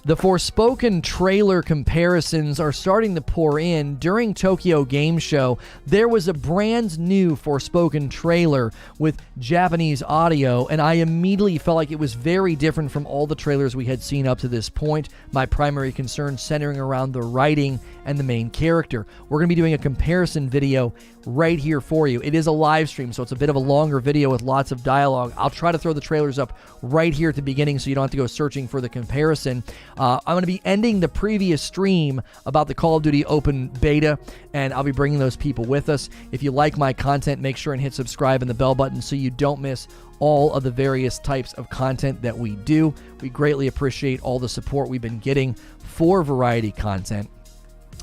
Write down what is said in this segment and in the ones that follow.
The Forspoken trailer comparisons are starting to pour in. During Tokyo Game Show, there was a brand new Forspoken trailer with Japanese audio, and I immediately felt like it was very different from all the trailers we had seen up to this point. My primary concern centering around the writing and the main character. We're going to be doing a comparison video right here for you. It is a live stream, so it's a bit of a longer video with lots of dialogue. I'll try to throw the trailers up right here at the beginning so you don't have to go searching for the comparison. I'm going to be ending the previous stream about the Call of Duty open beta, and I'll be bringing those people with us. If you like my content, make sure and hit subscribe and the bell button so you don't miss all of the various types of content that we do. We greatly appreciate all the support we've been getting for variety content.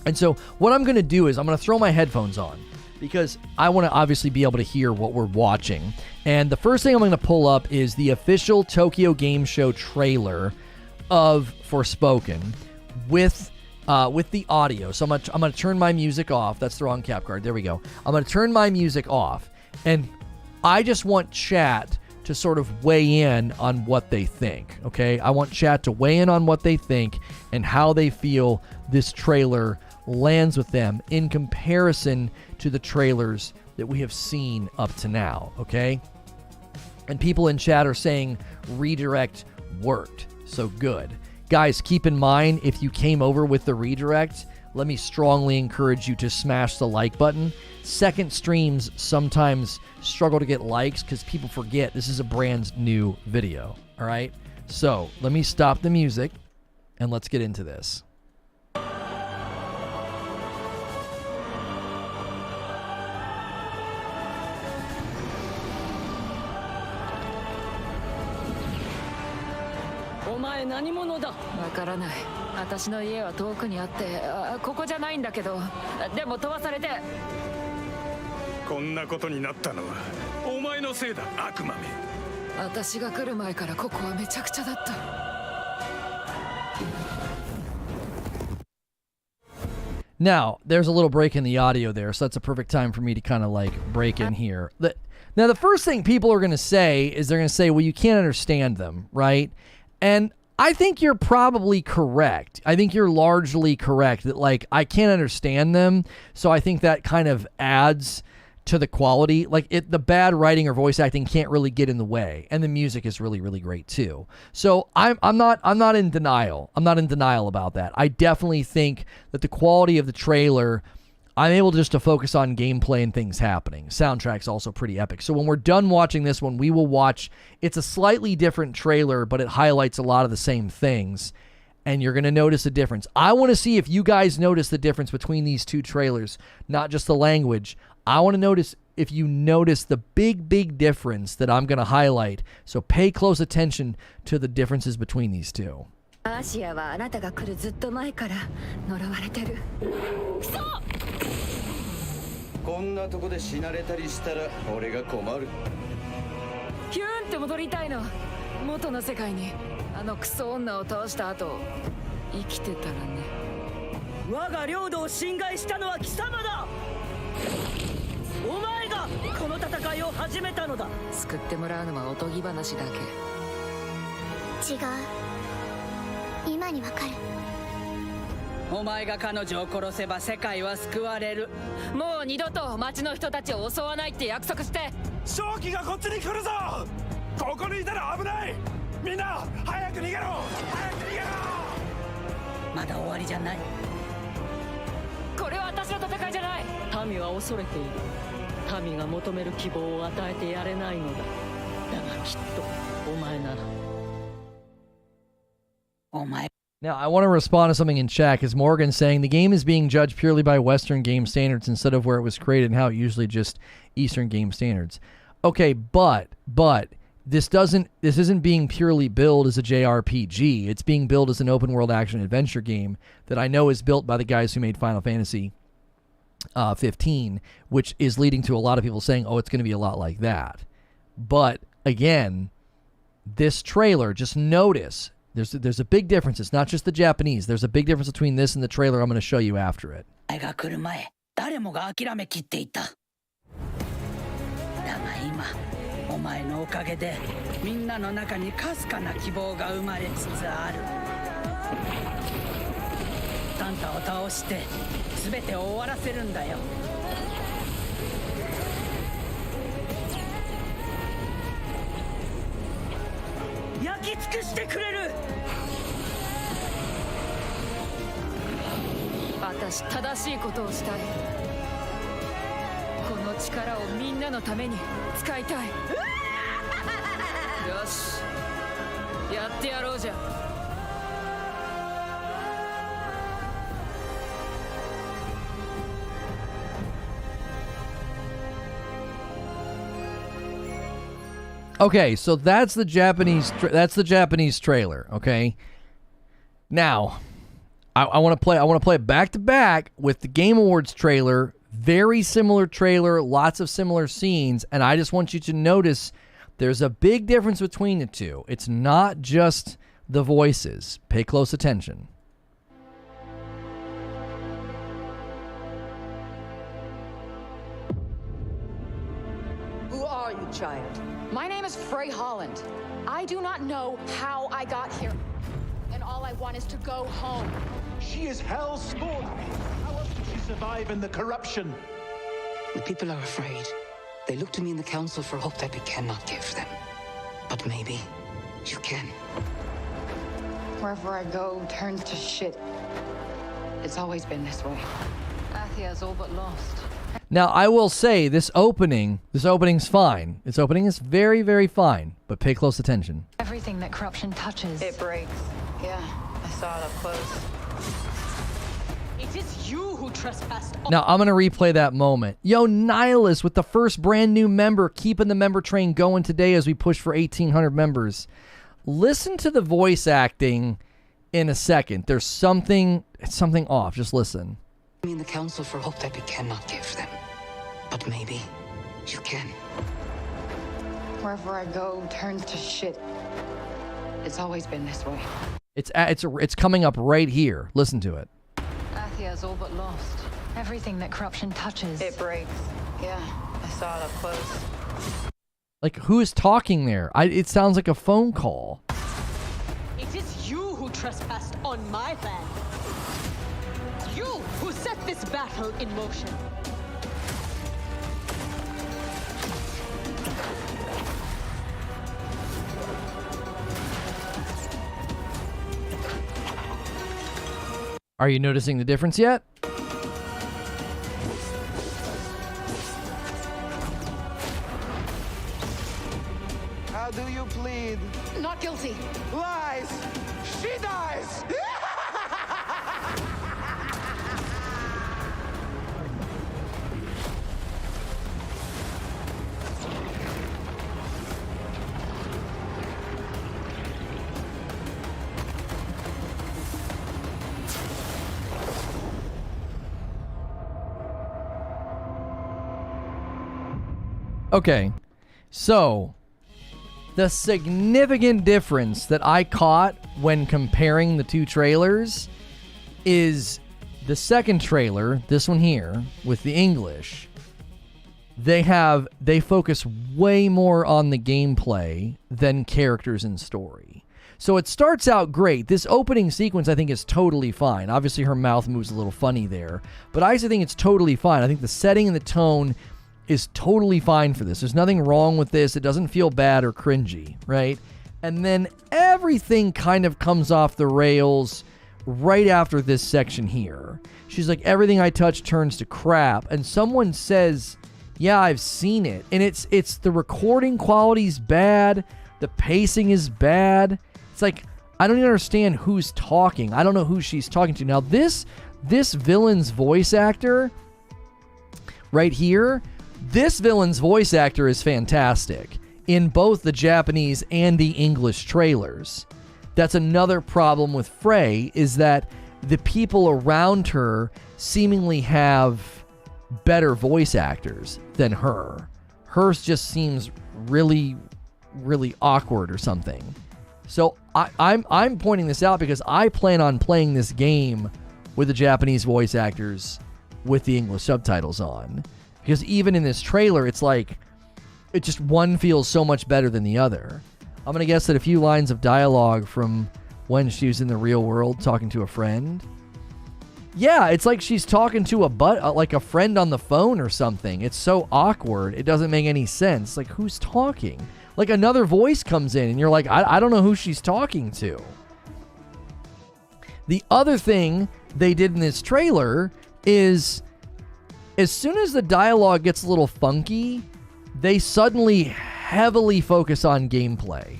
And so what I'm going to do is I'm going to throw my headphones on because I want to obviously be able to hear what we're watching. And the first thing I'm going to pull up is the official Tokyo Game Show trailer of Forspoken with the audio. So I'm going to turn my music off. That's the wrong cap card. There we go. I'm going to turn my music off. And I just want chat to sort of weigh in on what they think, okay? I want chat to weigh in on what they think and how they feel this trailer lands with them in comparison to the trailers that we have seen up to now, okay? And people in chat are saying redirect worked, so good. Guys, keep in mind, if you came over with the redirect, let me strongly encourage you to smash the like button. Second streams sometimes struggle to get likes because people forget this is a brand new video, all right? So let me stop the music and let's get into this. Now, there's a little break in the audio there, so that's a perfect time for me to kind of like break in here. Now, the first thing people are going to say is they're going to say, well, you can't understand them, right? And I think you're probably correct. I think you're largely correct that, like, I can't understand them, so I think that kind of adds to the quality. Like, the bad writing or voice acting can't really get in the way, and the music is really, really great too. So I'm not in denial. I'm not in denial about that. I definitely think that the quality of the trailer, I'm able just to focus on gameplay and things happening. Soundtrack's also pretty epic. So when we're done watching this one, we will watch, it's a slightly different trailer, but it highlights a lot of the same things, and you're going to notice a difference. I want to see if you guys notice the difference between these two trailers, not just the language. I want to notice if you notice the big difference that I'm going to highlight. So pay close attention to the differences between these two. アシアはあなたが来るずっと前から呪われてる。クソ！こんなとこで死なれたりしたら俺が困る。ヒューンって戻りたいの。元の世界にあのクソ女を倒した後生きてたらね。我が領土を侵害したのは貴様だ。お前がこの戦いを始めたのだ。救ってもらうのはおとぎ話だけ。違う。今にわかる。お前が彼女を殺せば世界は救われる。もう二度と町の人たちを襲わないって約束して。正気がこっちに来るぞ。ここにいたら危ない。みんな早く逃げろ。早く逃げろ。まだ終わりじゃない。これは私の戦いじゃない。民は恐れている。民が求める希望を与えてやれないのだ。だがきっとお前なら。Now, I want to respond to something in chat because Morgan's saying the game is being judged purely by Western game standards instead of where it was created and how it usually just Eastern game standards. Okay, but this isn't being purely billed as a JRPG. It's being billed as an open world action adventure game that I know is built by the guys who made Final Fantasy 15, which is leading to a lot of people saying, oh, it's going to be a lot like that. But again, this trailer, just notice there's a big difference. It's not just the Japanese. There's a big difference between this and the trailer I'm going to show you after it. お前のおかげでみんなの中にかすかな希望が生まれつつある。サンタを倒して全てを終わらせるんだよ。焼き尽くしてくれる。私正しいことをしたい。この力をみんなのために使いたい。よし、やってやろうじゃ。Okay, so that's the Japanese trailer. Okay, now I want to play it back to back with the Game Awards trailer. Very similar trailer, lots of similar scenes, and I just want you to notice there's a big difference between the two. It's not just the voices. Pay close attention. Who are you, child? My name is Frey Holland. I do not know how I got here. And all I want is to go home. She is hell's spawn. How else did she survive in the corruption? The people are afraid. They look to me in the council for hope that we cannot give them. But maybe you can. Wherever I go turns to shit. It's always been this way. Athia's all but lost. Now, I will say this opening's fine. This opening is very, very fine, but pay close attention. Everything that corruption touches, It breaks. Yeah, I saw it up close. It is you who trespassed. Now, I'm going to replay that moment. Yo, Nihilus with the first brand new member, keeping the member train going today as we push for 1,800 members. Listen to the voice acting in a second. There's something off. Just listen. Me in the council for hope that we cannot give them. But maybe you can. Wherever I go turns to shit. It's always been this way. It's coming up right here. Listen to it. Athia's all but lost. everything that corruption touches, It breaks. Yeah, I saw it up close. Like, who is talking there? It sounds like a phone call. It is you who trespassed on my land. You who set this battle in motion. Are you noticing the difference yet? How do you plead? Not guilty. Lies! She dies! Okay, so the significant difference that I caught when comparing the two trailers is the second trailer, this one here, with the English. They focus way more on the gameplay than characters and story. So it starts out great. This opening sequence I think is totally fine. Obviously her mouth moves a little funny there, but I actually think it's totally fine. I think the setting and the tone is totally fine for this. There's nothing wrong with this. It doesn't feel bad or cringy, right? And then everything kind of comes off the rails right after this section here. She's like, everything I touch turns to crap. And someone says, yeah, I've seen it. And it's the recording quality's bad. The pacing is bad. It's like, I don't even understand who's talking. I don't know who she's talking to. Now, this villain's voice actor right here, this villain's voice actor is fantastic in both the Japanese and the English trailers. That's another problem with Frey, is that the people around her seemingly have better voice actors than her. Hers just seems really, really awkward or something. So I'm pointing this out because I plan on playing this game with the Japanese voice actors with the English subtitles on. Because even in this trailer, it's like, it just one feels so much better than the other. I'm going to guess that a few lines of dialogue from when she was in the real world talking to a friend. Yeah, it's like she's talking to like a friend on the phone or something. It's so awkward. It doesn't make any sense. Like, who's talking? Like, another voice comes in, and you're like, I don't know who she's talking to. The other thing they did in this trailer is, as soon as the dialogue gets a little funky, they suddenly heavily focus on gameplay.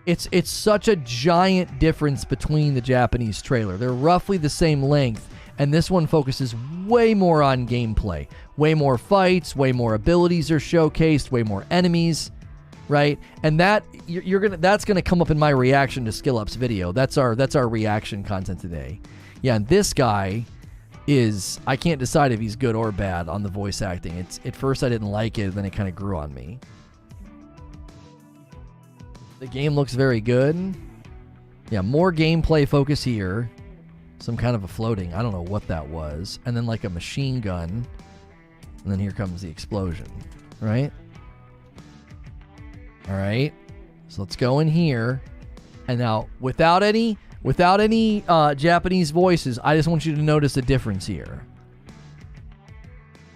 It's such a giant difference between the Japanese trailer. They're roughly the same length, and this one focuses way more on gameplay. Way more fights, way more abilities are showcased, way more enemies, right? And that that's gonna come up in my reaction to Skill Up's video. That's our reaction content today. Yeah, and this guy is, I can't decide if he's good or bad on the voice acting. At first I didn't like it, then it kind of grew on me. The game looks very good. Yeah, more gameplay focus here. Some kind of a floating, I don't know what that was. And then like a machine gun. And then here comes the explosion, right? All right. So let's go in here. And now, without any Japanese voices, I just want you to notice a difference here.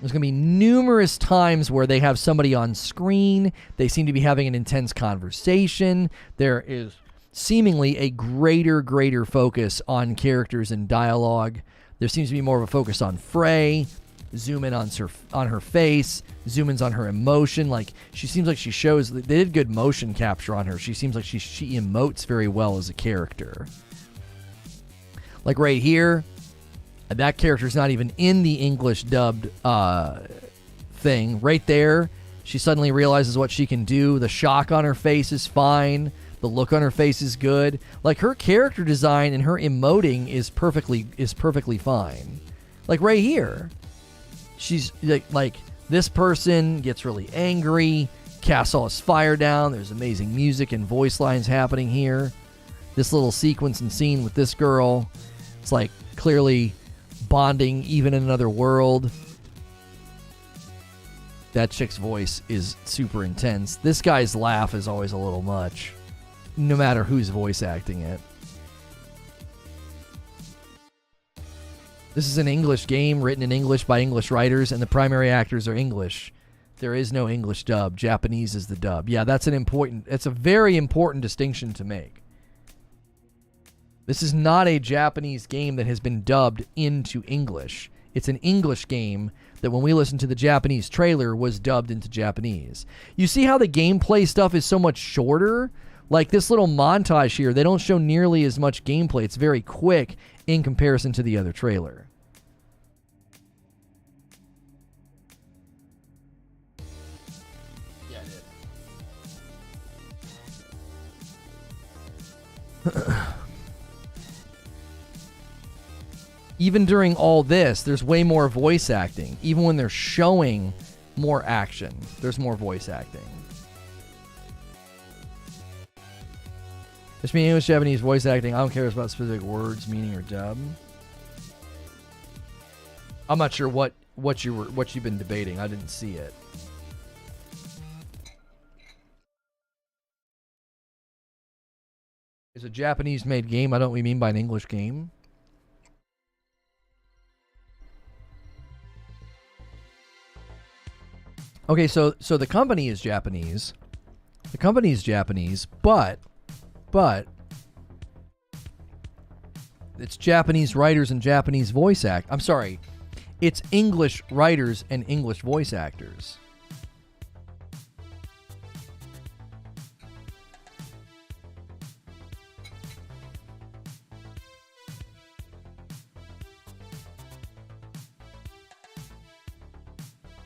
There's going to be numerous times where they have somebody on screen. They seem to be having an intense conversation. There is seemingly a greater focus on characters and dialogue. There seems to be more of a focus on Frey. Zoom in on her face. Zoom ins on her emotion. Like, she seems like she shows. They did good motion capture on her. She seems like she emotes very well as a character. Like right here, that character's not even in the English dubbed thing. Right there, she suddenly realizes what she can do. The shock on her face is fine. The look on her face is good. Like, her character design and her emoting is perfectly fine. Like right here, she's like this person gets really angry, casts all his fire down. There's amazing music and voice lines happening here. This little sequence and scene with this girl, it's like clearly bonding even in another world. That chick's voice is super intense. This guy's laugh is always a little much, no matter who's voice acting it. This is an English game written in English by English writers, and the primary actors are English. There is no English dub. Japanese is the dub. Yeah, that's a very important distinction to make. This is not a Japanese game that has been dubbed into English. It's an English game that, when we listened to the Japanese trailer, was dubbed into Japanese. You see how the gameplay stuff is so much shorter? Like this little montage here, they don't show nearly as much gameplay. It's very quick in comparison to the other trailer. Yeah, it is. Even during all this, there's way more voice acting. Even when they're showing more action, there's more voice acting. This means English, Japanese voice acting. I don't care about specific words, meaning, or dub. I'm not sure what you've been debating. I didn't see it. It's a Japanese-made game. I don't we mean by an English game. Okay, so the company is Japanese. The company is Japanese, but it's Japanese writers and Japanese voice act. I'm sorry. It's English writers and English voice actors.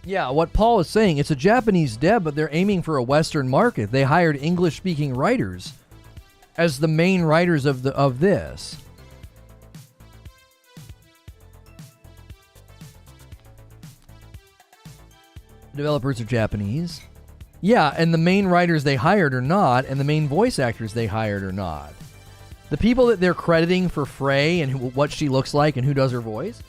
Yeah, what Paul is saying, it's a Japanese deb, but they're aiming for a Western market. They hired English-speaking writers as the main writers of this. The developers are Japanese. Yeah, and the main writers they hired are not, and the main voice actors they hired are not. The people that they're crediting for Frey and what she looks like and who does her voice,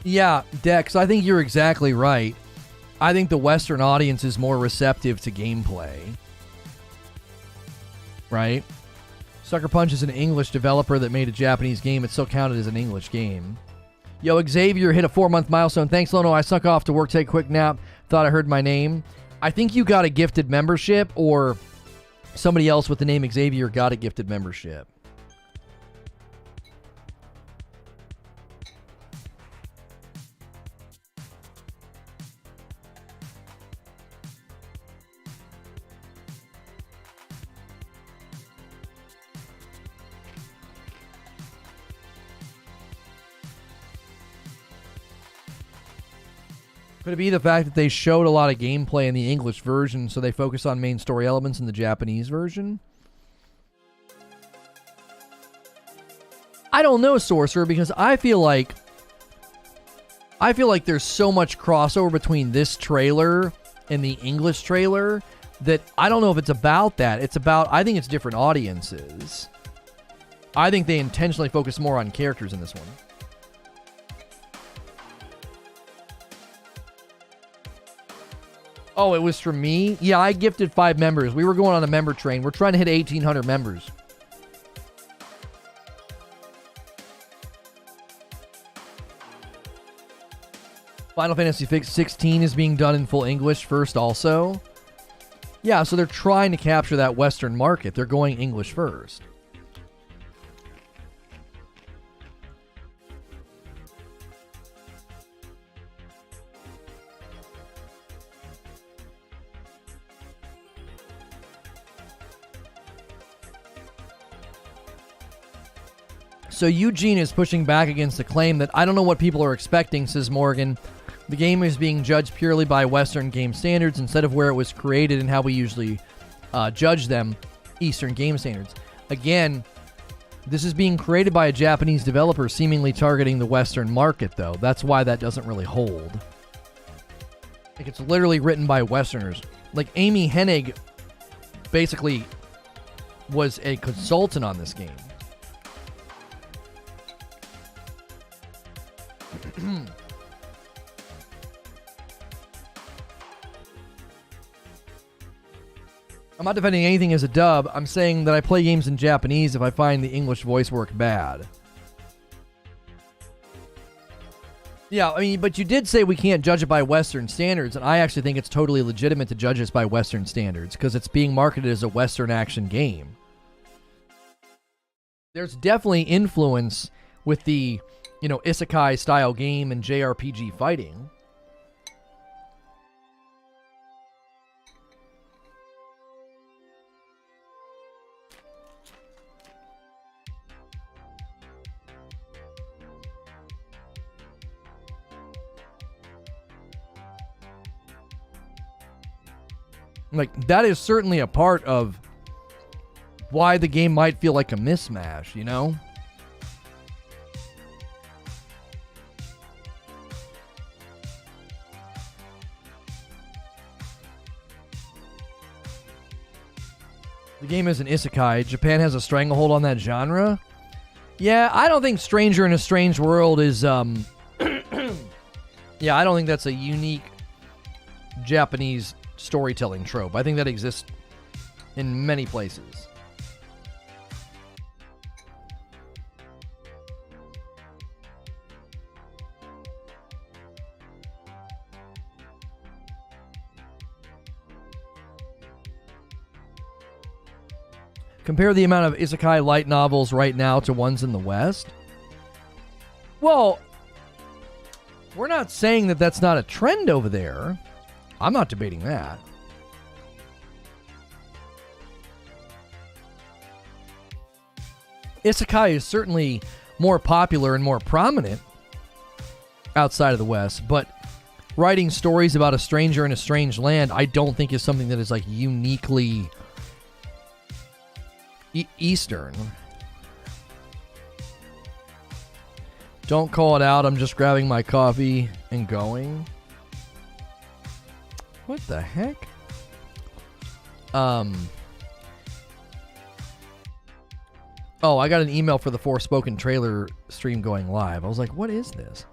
Yeah, Dex, I think you're exactly right. I think the Western audience is more receptive to gameplay. Right? Sucker Punch is an English developer that made a Japanese game. It's still counted as an English game. Yo, Xavier hit a 4-month milestone. Thanks, Lono. I snuck off to work, take a quick nap. Thought I heard my name. I think you got a gifted membership, or somebody else with the name Xavier got a gifted membership. Could it be the fact that they showed a lot of gameplay in the English version, so they focus on main story elements in the Japanese version? I don't know, Sorcerer, because I feel like there's so much crossover between this trailer and the English trailer that I don't know if it's about that. It's about, I think it's different audiences. I think they intentionally focus more on characters in this one. Oh, it was from me? Yeah, I gifted 5 members. We were going on a member train. We're trying to hit 1,800 members. Final Fantasy 16 is being done in full English first also. Yeah, so they're trying to capture that Western market. They're going English first. So Eugene is pushing back against the claim that I don't know what people are expecting, says Morgan. The game is being judged purely by Western game standards instead of where it was created and how we usually judge them, Eastern game standards. Again, this is being created by a Japanese developer seemingly targeting the Western market, though. That's why that doesn't really hold. Like, it's literally written by Westerners. Like, Amy Hennig basically was a consultant on this game. I'm not defending anything as a dub. I'm saying that I play games in Japanese if I find the English voice work bad. Yeah, I mean, but you did say we can't judge it by Western standards, and I actually think it's totally legitimate to judge it by Western standards because it's being marketed as a Western action game. There's definitely influence with the, you know, isekai style game and JRPG fighting. Like, that is certainly a part of why the game might feel like a mismatch, you know? The game is an isekai. Japan has a stranglehold on that genre. Yeah, I don't think Stranger in a Strange World is, yeah, I don't think that's a unique Japanese storytelling trope. I think that exists in many places. Compare the amount of isekai light novels right now to ones in the West. Well, we're not saying that that's not a trend over there. I'm not debating that. Isekai is certainly more popular and more prominent outside of the West, but writing stories about a stranger in a strange land, I don't think is something that is like uniquely Eastern. Don't call it out. I'm just grabbing my coffee and going. What the heck? Oh, I got an email for the Forspoken trailer stream going live. I was like, what is this?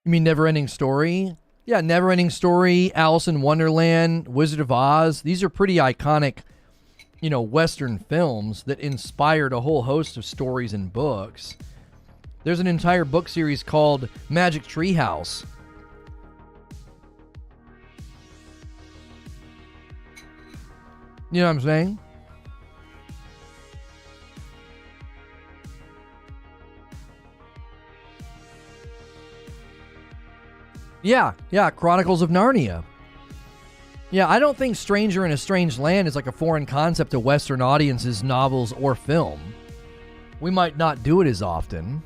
You mean Neverending Story? Yeah, Neverending Story, Alice in Wonderland, Wizard of Oz. These are pretty iconic, Western films that inspired a whole host of stories and books. There's an entire book series called Magic Treehouse. You know what I'm saying? Yeah, Chronicles of Narnia. Yeah, I don't think Stranger in a Strange Land is like a foreign concept to Western audiences, novels, or film. We might not do it as often.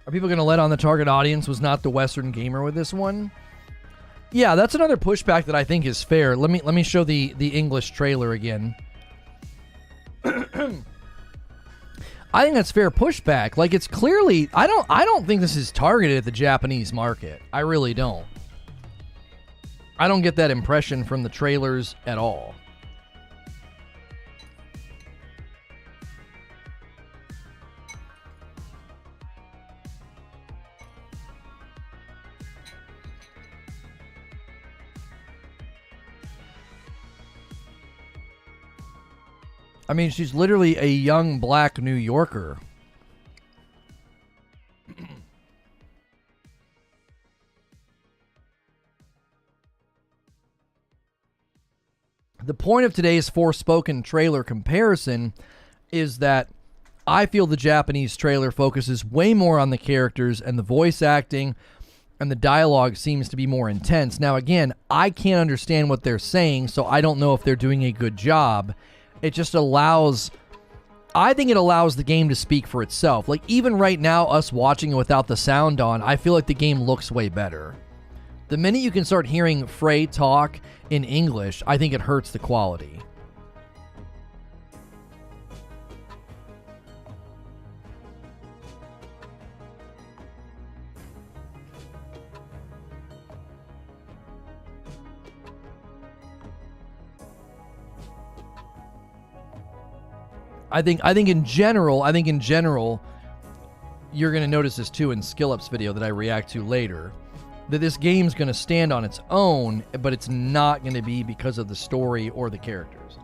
Are people going to let on the target audience was not the Western gamer with this one? Yeah, that's another pushback that I think is fair. Let me show the English trailer again. I think that's fair pushback. Like, it's clearly I don't think this is targeted at the Japanese market. I really don't. I don't get that impression from the trailers at all. I mean, she's literally a young black New Yorker. The point of today's Forspoken trailer comparison is that I feel the Japanese trailer focuses way more on the characters and the voice acting, and the dialogue seems to be more intense. Now, again, I can't understand what they're saying, so I don't know if they're doing a good job. It just I think it allows the game to speak for itself. Like, even right now, us watching it without the sound on, I feel like the game looks way better. The minute you can start hearing Frey talk in English, I think it hurts the quality. I think in general, you're going to notice this too in SkillUp's video that I react to later, that this game's going to stand on its own, but it's not going to be because of the story or the characters.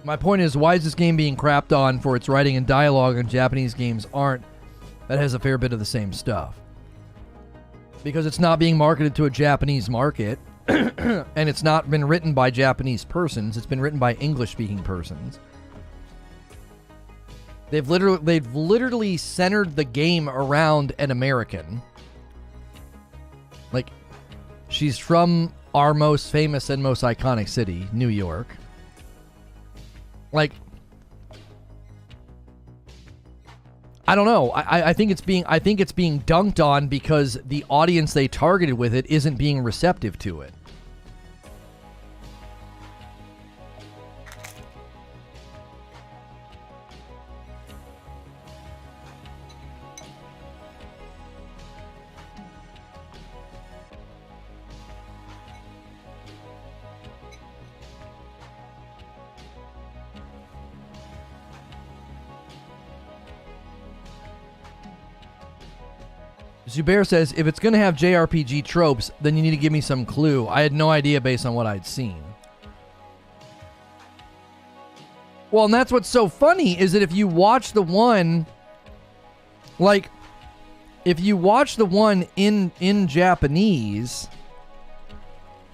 My point is, why is this game being crapped on for its writing and dialogue and Japanese games aren't? That has a fair bit of the same stuff. Because it's not being marketed to a Japanese market, and it's not been written by Japanese persons. It's been written by English-speaking persons. They've literally centered the game around an American. Like, she's from our most famous and most iconic city, New York. Like, I don't know. I think it's being dunked on because the audience they targeted with it isn't being receptive to it. Zubair says, if it's going to have JRPG tropes, then you need to give me some clue. I had no idea based on what I'd seen. Well, and that's what's so funny is that if you watch the one, like, if you watch the one in Japanese,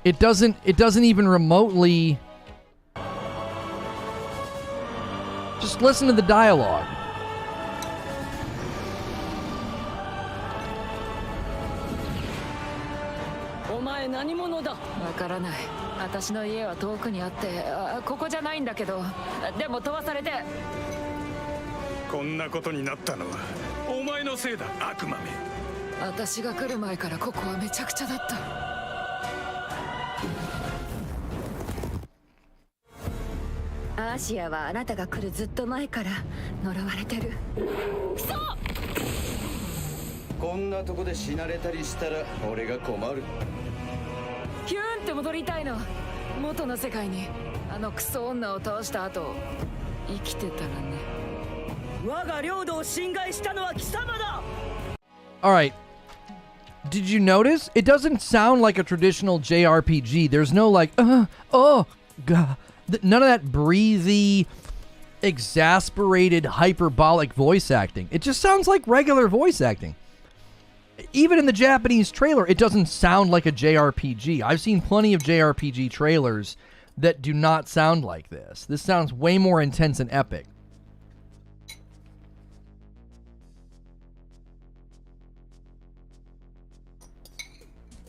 it doesn't even remotely. Just listen to the dialogue. 前何者だ。わからない。私の家は遠くにあって、ここじゃないんだけど、でも飛ばされて。こんなことになったのはお前のせいだ、悪魔め。私が来る前からここはめちゃくちゃだった。アーシアはあなたが来るずっと前から呪われてる。クソ！こんなとこで死なれたりしたら俺が困る。ヒューンって戻りたいの。元の世界に。あのクソ女を倒した後生きてたらね。我が領土を侵害したのは貴様だ。 Alright. Did you notice? It doesn't sound like a traditional JRPG. There's no like, oh, God. None of that breathy, exasperated, hyperbolic voice acting. It just sounds like regular voice acting. Even in the Japanese trailer, it doesn't sound like a JRPG. I've seen plenty of JRPG trailers that do not sound like this. This sounds way more intense and epic.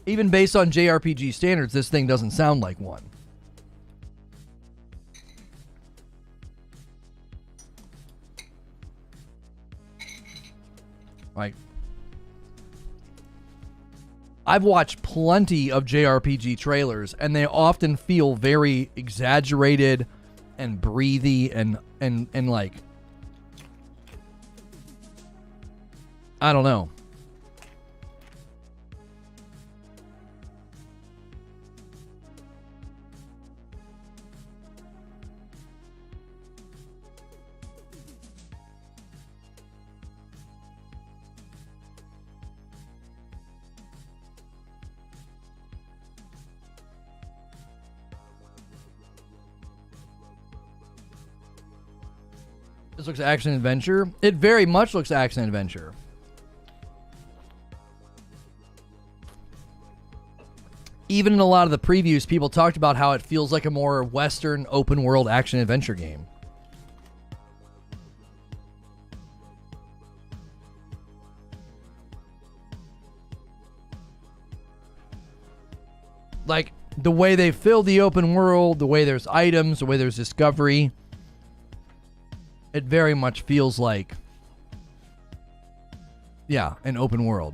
Even based on JRPG standards, this thing doesn't sound like one. Like, I've watched plenty of JRPG trailers, and they often feel very exaggerated and breathy and like, I don't know. This looks action adventure. It very much looks action adventure. Even in a lot of the previews, people talked about how it feels like a more Western open world action adventure game. Like the way they fill the open world, the way there's items, the way there's discovery. It very much feels like, yeah, an open world.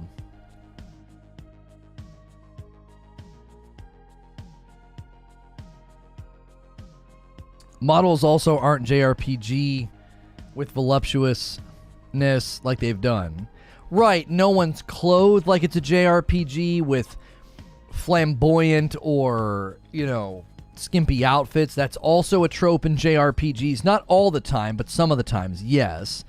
Models also aren't JRPG with voluptuousness like they've done. Right, no one's clothed like it's a JRPG with flamboyant or, you know, skimpy outfits. That's also a trope in JRPGs. Not all the time, but some of the times, yes.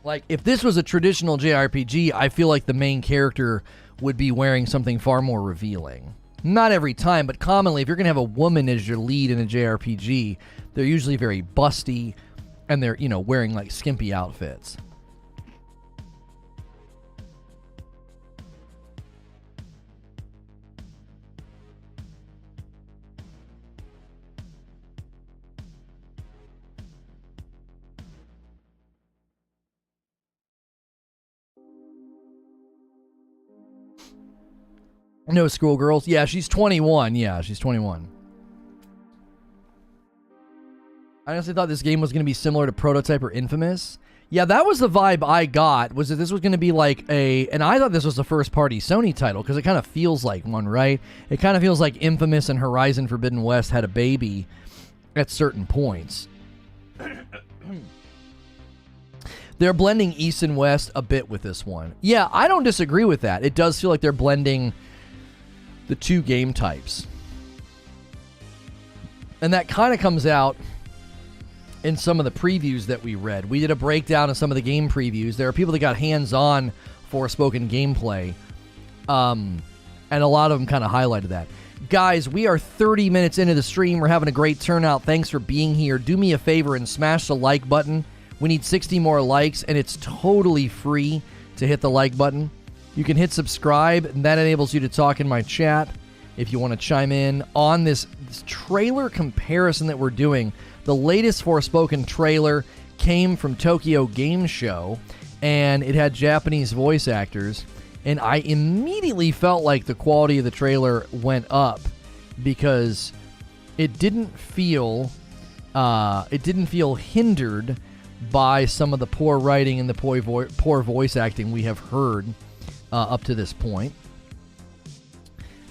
Like, if this was a traditional JRPG, I feel like the main character would be wearing something far more revealing. Not every time, but commonly, if you're going to have a woman as your lead in a JRPG, they're usually very busty, and they're, you know, wearing, like, skimpy outfits. No schoolgirls. Yeah, she's 21. Yeah, she's 21. I honestly thought this game was going to be similar to Prototype or Infamous. Yeah, that was the vibe I got, was that this was going to be like and I thought this was a first-party Sony title, because it kind of feels like one, right? It kind of feels like Infamous and Horizon Forbidden West had a baby at certain points. They're blending East and West a bit with this one. Yeah, I don't disagree with that. It does feel like they're blending the two game types. And that kind of comes out in some of the previews that we read. We did a breakdown of some of the game previews. There are people that got hands-on Forspoken gameplay. And a lot of them kind of highlighted that. Guys, we are 30 minutes into the stream. We're having a great turnout. Thanks for being here. Do me a favor and smash the like button. We need 60 more likes, and it's totally free to hit the like button. You can hit subscribe, and that enables you to talk in my chat if you want to chime in on this trailer comparison that we're doing. The latest Forspoken trailer came from Tokyo Game Show, and it had Japanese voice actors. And I immediately felt like the quality of the trailer went up because it didn't feel hindered by some of the poor writing and the poor voice acting we have heard up to this point.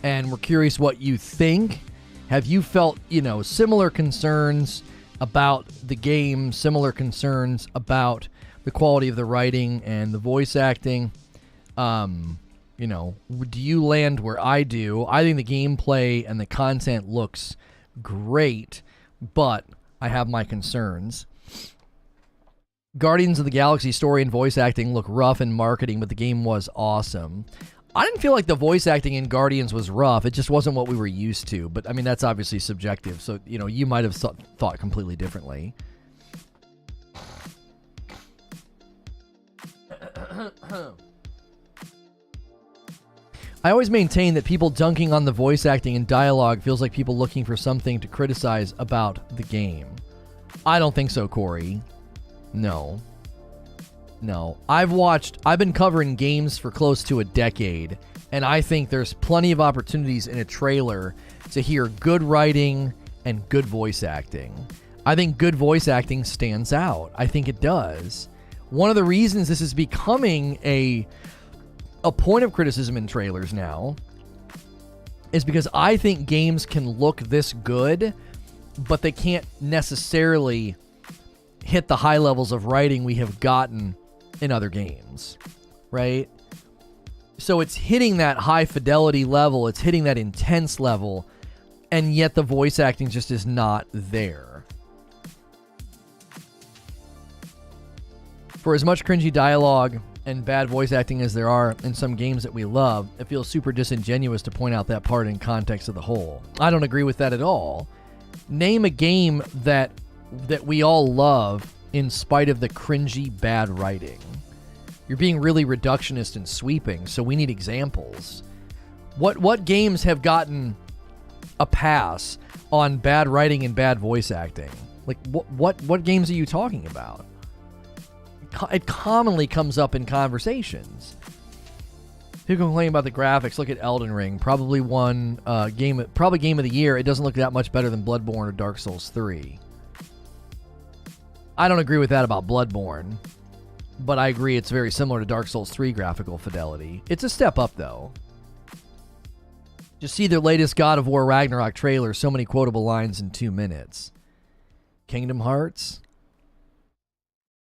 And we're curious what you think. Have you felt, similar concerns about the game, similar concerns about the quality of the writing and the voice acting? Do you land where I do? I think the gameplay and the content looks great, but I have my concerns. Guardians of the Galaxy story and voice acting look rough in marketing, but the game was awesome. I didn't feel like the voice acting in Guardians was rough. It just wasn't what we were used to. But, I mean, that's obviously subjective. So, you might have thought completely differently. I always maintain that people dunking on the voice acting and dialogue feels like people looking for something to criticize about the game. I don't think so, Corey. No. I've been covering games for close to a decade, and I think there's plenty of opportunities in a trailer to hear good writing and good voice acting. I think good voice acting stands out. I think it does. One of the reasons this is becoming a point of criticism in trailers now is because I think games can look this good, but they can't necessarily hit the high levels of writing we have gotten in other games, right? So it's hitting that high fidelity level, it's hitting that intense level, and yet the voice acting just is not there. For as much cringy dialogue and bad voice acting as there are in some games that we love, it feels super disingenuous to point out that part in context of the whole. I don't agree with that at all. Name a game that we all love in spite of the cringy bad writing. You're being really reductionist and sweeping, so we need examples. What games have gotten a pass on bad writing and bad voice acting? Like, what games are you talking about? It commonly comes up in conversations. People complain about the graphics. Look at Elden Ring. Probably game of the year. It doesn't look that much better than Bloodborne or Dark Souls 3. I don't agree with that about Bloodborne, but I agree it's very similar to Dark Souls 3 graphical fidelity. It's a step up, though. Just see their latest God of War Ragnarok trailer. So many quotable lines in 2 minutes. Kingdom Hearts,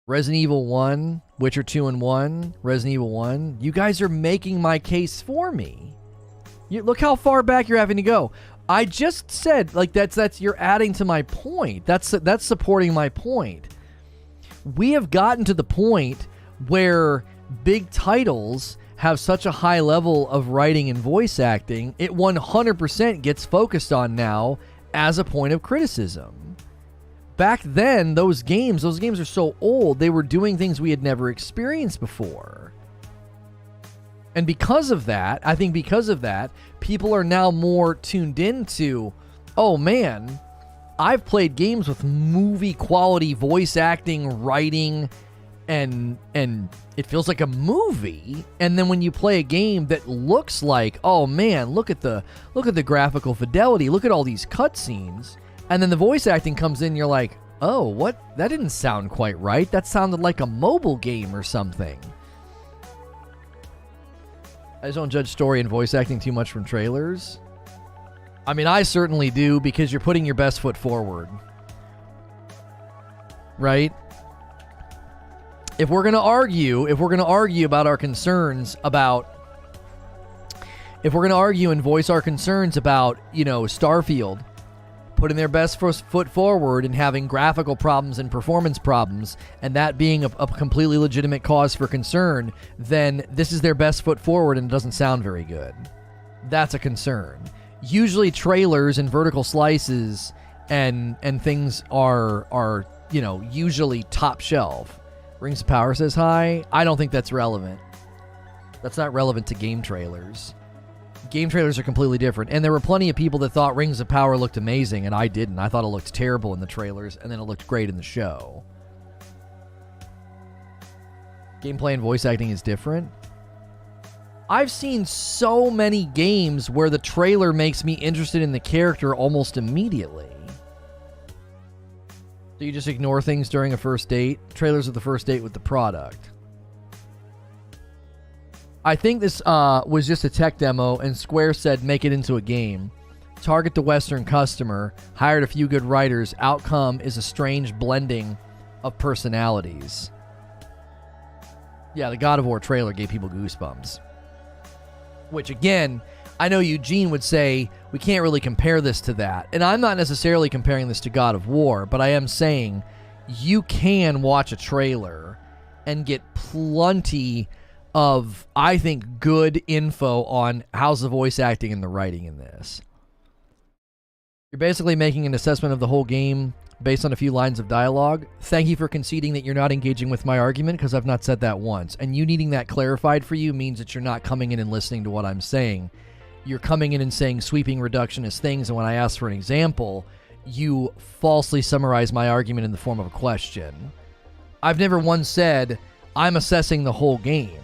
Resident Evil 1, Witcher 2 and 1, Resident Evil 1. You guys are making my case for me. Look how far back you're having to go. I just said, that's you're adding to my point. That's supporting my point. We have gotten to the point where big titles have such a high level of writing and voice acting, it 100% gets focused on now as a point of criticism. Back then, those games are so old, they were doing things we had never experienced before. And because of that, people are now more tuned into, oh man, I've played games with movie quality voice acting, writing, and it feels like a movie. And then when you play a game that looks like, oh man, look at the graphical fidelity, look at all these cutscenes, and then the voice acting comes in, you're like, oh, what? That didn't sound quite right. That sounded like a mobile game or something. I just don't judge story and voice acting too much from trailers. I mean, I certainly do, because you're putting your best foot forward. Right? If we're going to argue about our concerns about, if we're going to argue and voice our concerns about, Starfield putting their best foot forward and having graphical problems and performance problems, and that being a completely legitimate cause for concern, then this is their best foot forward and it doesn't sound very good. That's a concern. Usually trailers and vertical slices and things are usually top shelf. Rings of Power says hi. I don't think that's relevant. That's not relevant to game trailers. Game trailers are completely different. And there were plenty of people that thought Rings of Power looked amazing, and I didn't. I thought it looked terrible in the trailers, and then it looked great in the show. Gameplay and voice acting is different. I've seen so many games where the trailer makes me interested in the character almost immediately. So you just ignore things during a first date? Trailers are the first date with the product. I think this was just a tech demo, and Square said make it into a game. Target the Western customer, hired a few good writers. Outcome is a strange blending of personalities. Yeah, the God of War trailer gave people goosebumps. Which, again, I know Eugene would say we can't really compare this to that. And I'm not necessarily comparing this to God of War, but I am saying you can watch a trailer and get plenty of, I think, good info on how's the voice acting and the writing in this. You're basically making an assessment of the whole game based on a few lines of dialogue. Thank you for conceding that you're not engaging with my argument, because I've not said that once. And you needing that clarified for you means that you're not coming in and listening to what I'm saying. You're coming in and saying sweeping reductionist things, and when I ask for an example, you falsely summarize my argument in the form of a question. I've never once said, I'm assessing the whole game.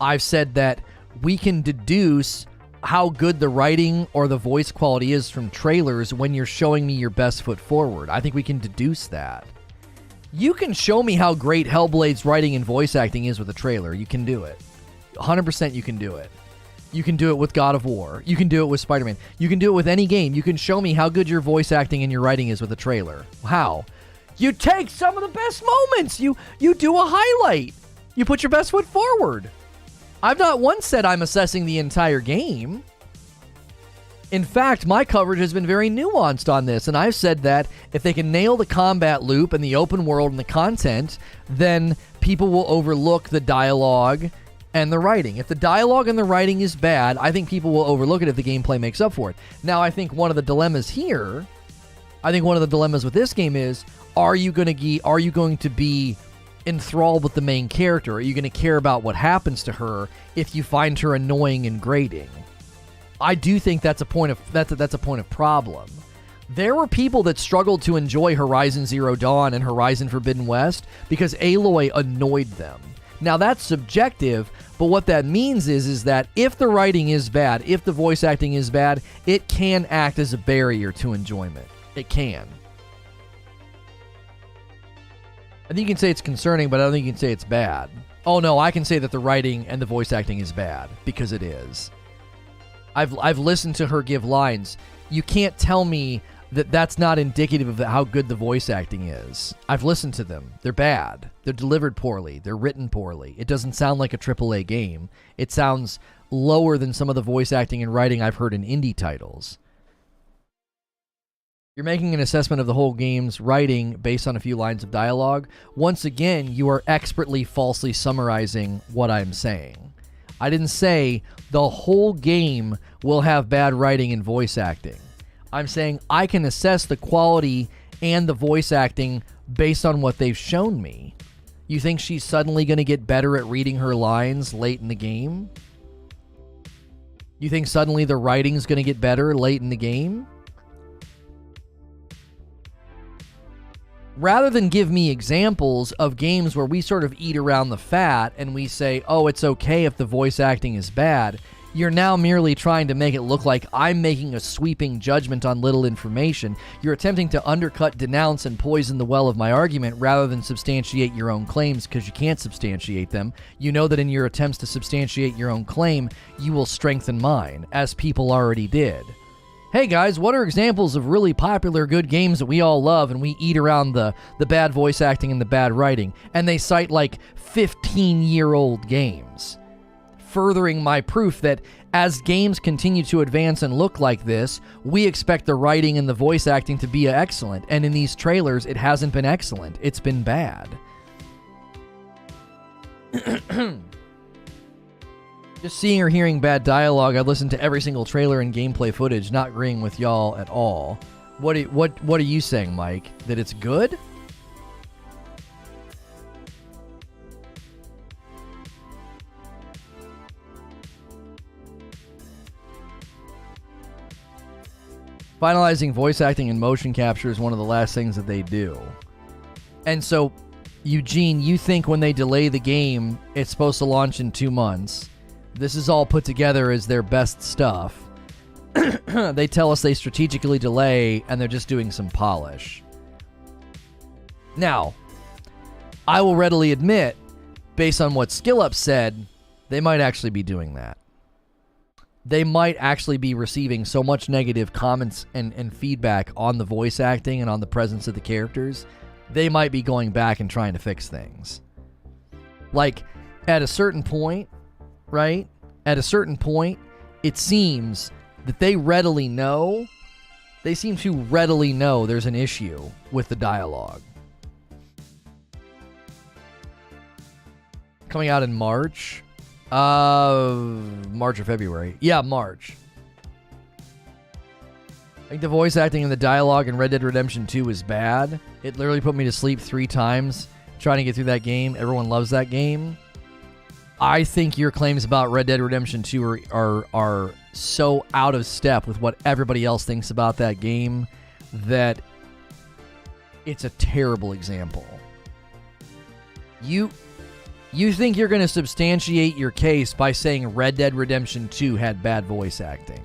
I've said that we can deduce how good the writing or the voice quality is from trailers when you're showing me your best foot forward. I think we can deduce that. You can show me how great Hellblade's writing and voice acting is with a trailer. You can do it. 100% you can do it. You can do it with God of War. You can do it with Spider-Man. You can do it with any game. You can show me how good your voice acting and your writing is with a trailer. How? You take some of the best moments. You do a highlight. You put your best foot forward. I've not once said I'm assessing the entire game. In fact, my coverage has been very nuanced on this, and I've said that if they can nail the combat loop and the open world and the content, then people will overlook the dialogue and the writing. If the dialogue and the writing is bad, I think people will overlook it if the gameplay makes up for it. Now, I think one of the dilemmas here, with this game is, are you going to be enthralled with the main character? Are you going to care about what happens to her if you find her annoying and grating? I do think that's a point of problem. There were people that struggled to enjoy Horizon Zero Dawn and Horizon Forbidden West because Aloy annoyed them. Now that's subjective, but what that means is that if the writing is bad, if the voice acting is bad, it can act as a barrier to enjoyment. It can. I think you can say it's concerning, but I don't think you can say it's bad. Oh no, I can say that the writing and the voice acting is bad, because it is. I've listened to her give lines. You can't tell me that that's not indicative of how good the voice acting is. I've listened to them. They're bad. They're delivered poorly. They're written poorly. It doesn't sound like a AAA game. It sounds lower than some of the voice acting and writing I've heard in indie titles. You're making an assessment of the whole game's writing based on a few lines of dialogue. Once again, you are expertly falsely summarizing what I'm saying. I didn't say the whole game will have bad writing and voice acting. I'm saying I can assess the quality and the voice acting based on what they've shown me. You think she's suddenly going to get better at reading her lines late in the game? You think suddenly the writing's going to get better late in the game? Rather than give me examples of games where we sort of eat around the fat and we say, oh, it's okay if the voice acting is bad, you're now merely trying to make it look like I'm making a sweeping judgment on little information. You're attempting to undercut, denounce, and poison the well of my argument rather than substantiate your own claims, because you can't substantiate them. You know that in your attempts to substantiate your own claim, you will strengthen mine, as people already did. Hey guys, what are examples of really popular good games that we all love and we eat around the bad voice acting and the bad writing? And they cite like 15-year-old games. Furthering my proof that as games continue to advance and look like this, we expect the writing and the voice acting to be excellent. And in these trailers, it hasn't been excellent. It's been bad. Just seeing or hearing bad dialogue, I've listened to every single trailer and gameplay footage, not agreeing with y'all at all. What are you saying, Mike? That it's good? Finalizing voice acting and motion capture is one of the last things that they do. And so, Eugene, you think when they delay the game, it's supposed to launch in 2 months. This is all put together as their best stuff. They tell us they strategically delay and they're just doing some polish. Now, I will readily admit, based on what SkillUp said, they might actually be doing that. They might actually be receiving so much negative comments and feedback on the voice acting and on the presence of the characters, they might be going back and trying to fix things. Like, at a certain point, right? At a certain point, it seems that they seem to readily know there's an issue with the dialogue. Coming out in March. March or February. Yeah, March. I think the voice acting and the dialogue in Red Dead Redemption 2 is bad. It literally put me to sleep 3 times trying to get through that game. Everyone loves that game. I think your claims about Red Dead Redemption 2 are so out of step with what everybody else thinks about that game that it's a terrible example. You think you're going to substantiate your case by saying Red Dead Redemption 2 had bad voice acting.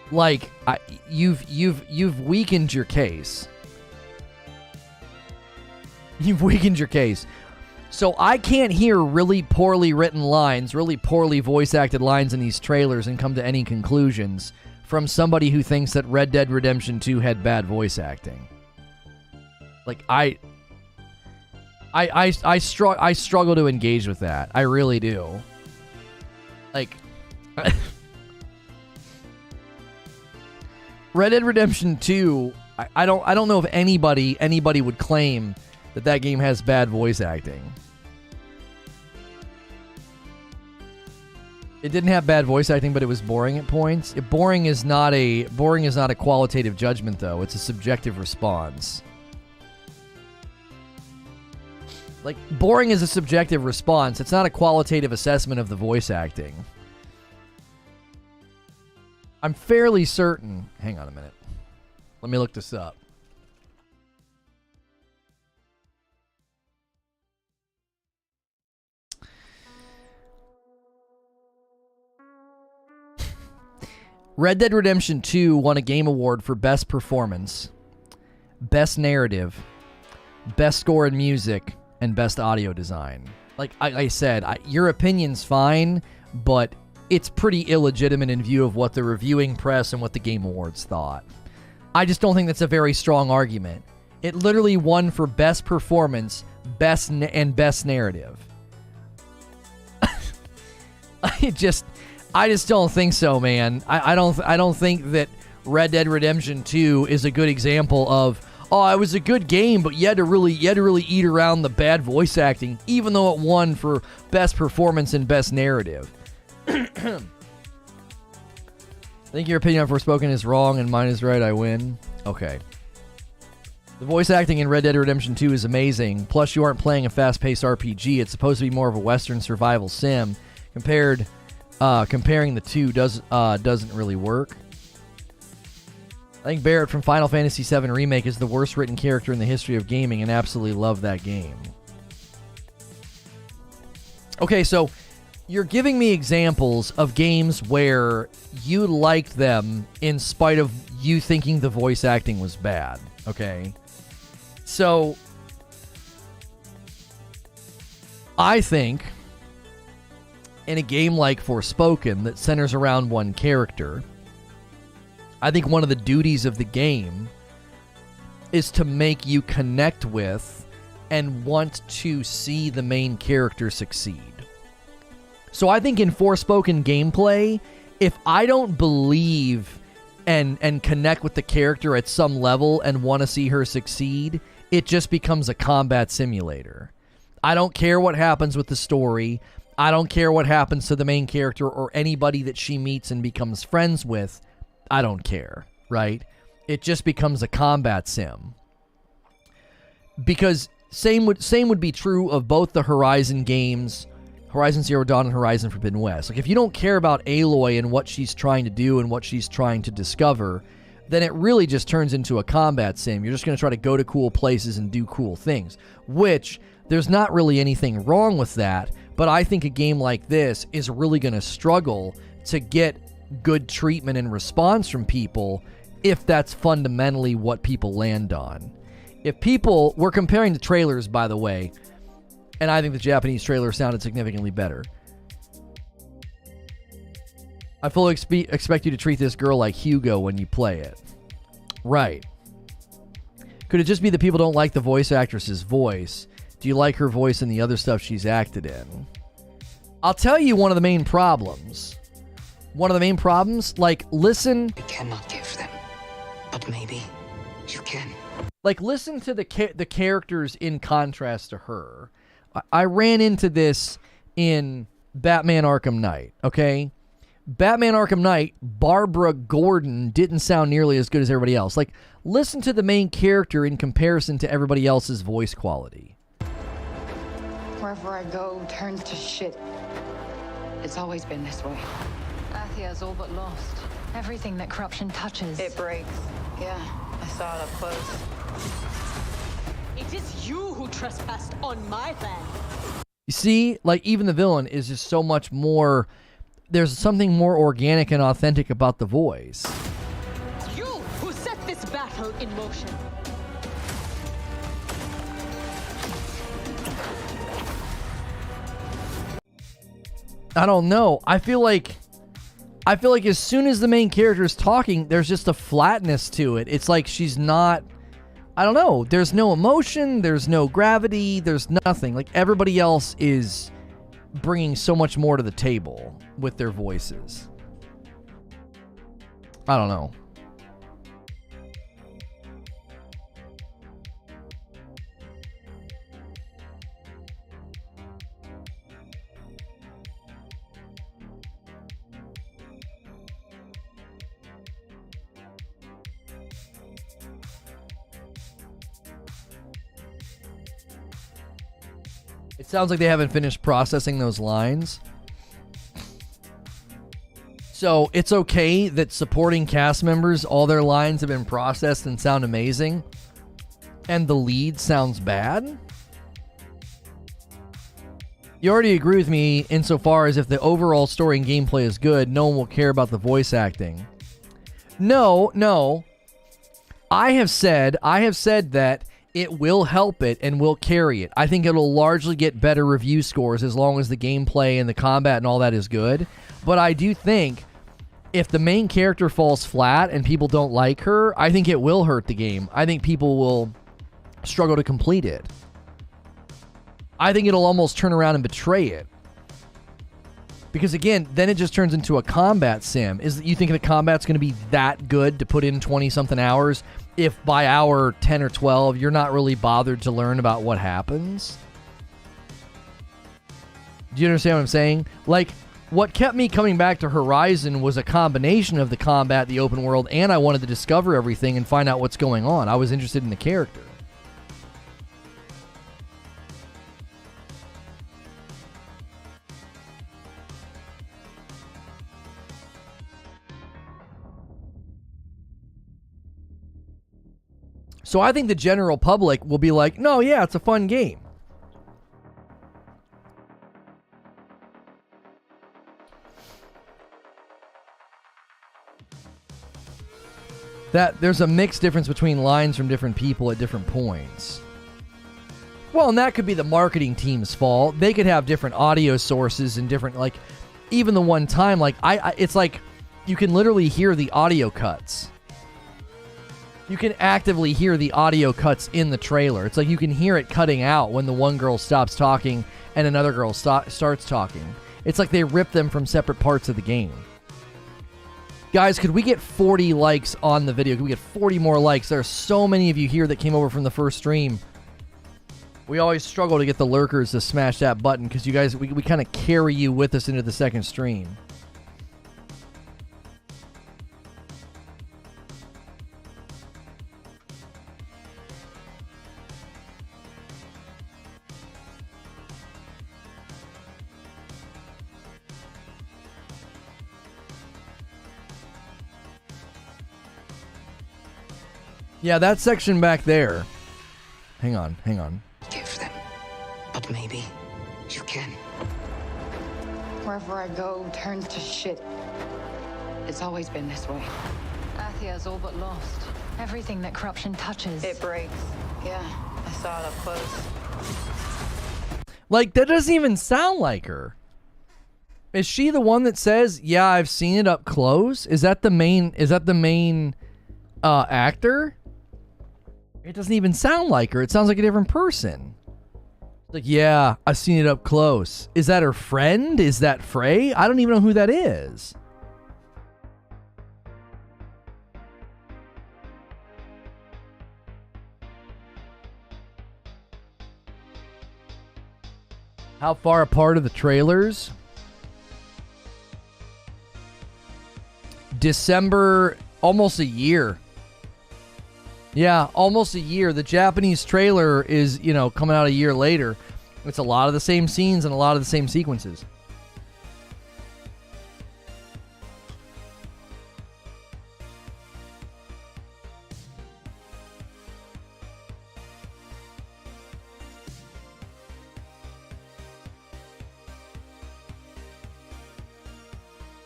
Like, you've weakened your case. You've weakened your case. So I can't hear really poorly written lines, really poorly voice acted lines in these trailers and come to any conclusions from somebody who thinks that Red Dead Redemption 2 had bad voice acting. Like, I struggle to engage with that. I really do. Like, Red Dead Redemption 2, I don't know if anybody would claim that game has bad voice acting. It didn't have bad voice acting, but it was boring at points. Boring is not a qualitative judgment, though. It's a subjective response. Like, boring is a subjective response. It's not a qualitative assessment of the voice acting. I'm fairly certain... Hang on a minute. Let me look this up. Red Dead Redemption 2 won a Game Award for Best Performance, Best Narrative, Best Score and Music, and Best Audio Design. Like I said, your opinion's fine, but it's pretty illegitimate in view of what the reviewing press and what the Game Awards thought. I just don't think that's a very strong argument. It literally won for Best Performance, Best Narrative. I just don't think so, man. I don't think that Red Dead Redemption 2 is a good example of, oh, it was a good game, but you had to really eat around the bad voice acting, even though it won for Best Performance and Best Narrative. I think your opinion on Forspoken is wrong and mine is right. I win. Okay. The voice acting in Red Dead Redemption 2 is amazing. Plus, you aren't playing a fast-paced RPG. It's supposed to be more of a Western survival sim. Comparing the two doesn't really work. I think Barrett from Final Fantasy VII Remake is the worst written character in the history of gaming and absolutely love that game. Okay, so you're giving me examples of games where you liked them in spite of you thinking the voice acting was bad, okay? So, I think in a game like Forspoken that centers around one character, I think one of the duties of the game is to make you connect with and want to see the main character succeed. So I think in Forspoken gameplay, if I don't believe and connect with the character at some level and want to see her succeed, it just becomes a combat simulator. I don't care what happens with the story. I don't care what happens to the main character or anybody that she meets and becomes friends with. I don't care, right? It just becomes a combat sim. Because same would be true of both the Horizon games, Horizon Zero Dawn and Horizon Forbidden West. Like, if you don't care about Aloy and what she's trying to do and what she's trying to discover, then it really just turns into a combat sim. You're just going to try to go to cool places and do cool things, which there's not really anything wrong with that, But I think a game like this is really going to struggle to get good treatment and response from people if that's fundamentally what people land on. If people, we're comparing the trailers, by the way, and I think the Japanese trailer sounded significantly better. I fully expect you to treat this girl like Hugo when you play it. Right. Could it just be that people don't like the voice actress's voice? Do you like her voice and the other stuff she's acted in? I'll tell you one of the main problems. Like, listen... You cannot give them, but maybe you can. Like, listen to the characters in contrast to her. I ran into this in Batman Arkham Knight, okay? Batman Arkham Knight, Barbara Gordon didn't sound nearly as good as everybody else. Like, listen to the main character in comparison to everybody else's voice quality. Wherever I go turns to shit. It's always been this way. Athia's all but lost. Everything that corruption touches, It breaks. Yeah, I saw it up close. It is you who trespassed on my land. You see, like, even the villain is just so much more... There's something more organic and authentic about the voice. You who set this battle in motion. I don't know. I feel like as soon as the main character is talking, there's just a flatness to it. It's like she's not... I don't know. There's no emotion. There's no gravity. There's nothing. Like, everybody else is bringing so much more to the table with their voices. I don't know. It sounds like they haven't finished processing those lines. So it's okay that supporting cast members, all their lines have been processed and sound amazing, and the lead sounds bad? You already agree with me insofar as if the overall story and gameplay is good, no one will care about the voice acting. No. I have said that it will help it and will carry it. I think it'll largely get better review scores as long as the gameplay and the combat and all that is good. But I do think if the main character falls flat and people don't like her, I think it will hurt the game. I think people will struggle to complete it. I think it'll almost turn around and betray it. Because again, then it just turns into a combat sim. You think the combat's going to be that good to put in 20-something hours if by hour 10 or 12 you're not really bothered to learn about what happens? Do you understand what I'm saying? Like, what kept me coming back to Horizon was a combination of the combat, the open world, and I wanted to discover everything and find out what's going on. I was interested in the character. So I think the general public will be like, no, yeah, it's a fun game. That there's a mixed difference between lines from different people at different points. Well, and that could be the marketing team's fault. They could have different audio sources and different, like, even the one time, like, it's like you can literally hear the audio cuts. You can actively hear the audio cuts in the trailer. It's like you can hear it cutting out when the one girl stops talking and another girl starts talking. It's like they rip them from separate parts of the game. Guys, could we get 40 likes on the video? Could we get 40 more likes? There are so many of you here that came over from the first stream. We always struggle to get the lurkers to smash that button because you guys, we kind of carry you with us into the second stream. Yeah, that section back there. Hang on. Give them, but maybe You can. Wherever I go turns to shit. It's always been this way. Athia's all but lost. Everything that corruption touches, It breaks. Yeah, I saw it up close. Like, that doesn't even sound like her. Is she the one that says, "Yeah, I've seen it up close"? Is that the main actor? It doesn't even sound like her. It sounds like a different person. Like, "Yeah, I've seen it up close." Is that her friend? Is that Frey? I don't even know who that is. How far apart are the trailers? December, almost a year. Yeah, almost a year. The Japanese trailer is, coming out a year later. It's a lot of the same scenes and a lot of the same sequences.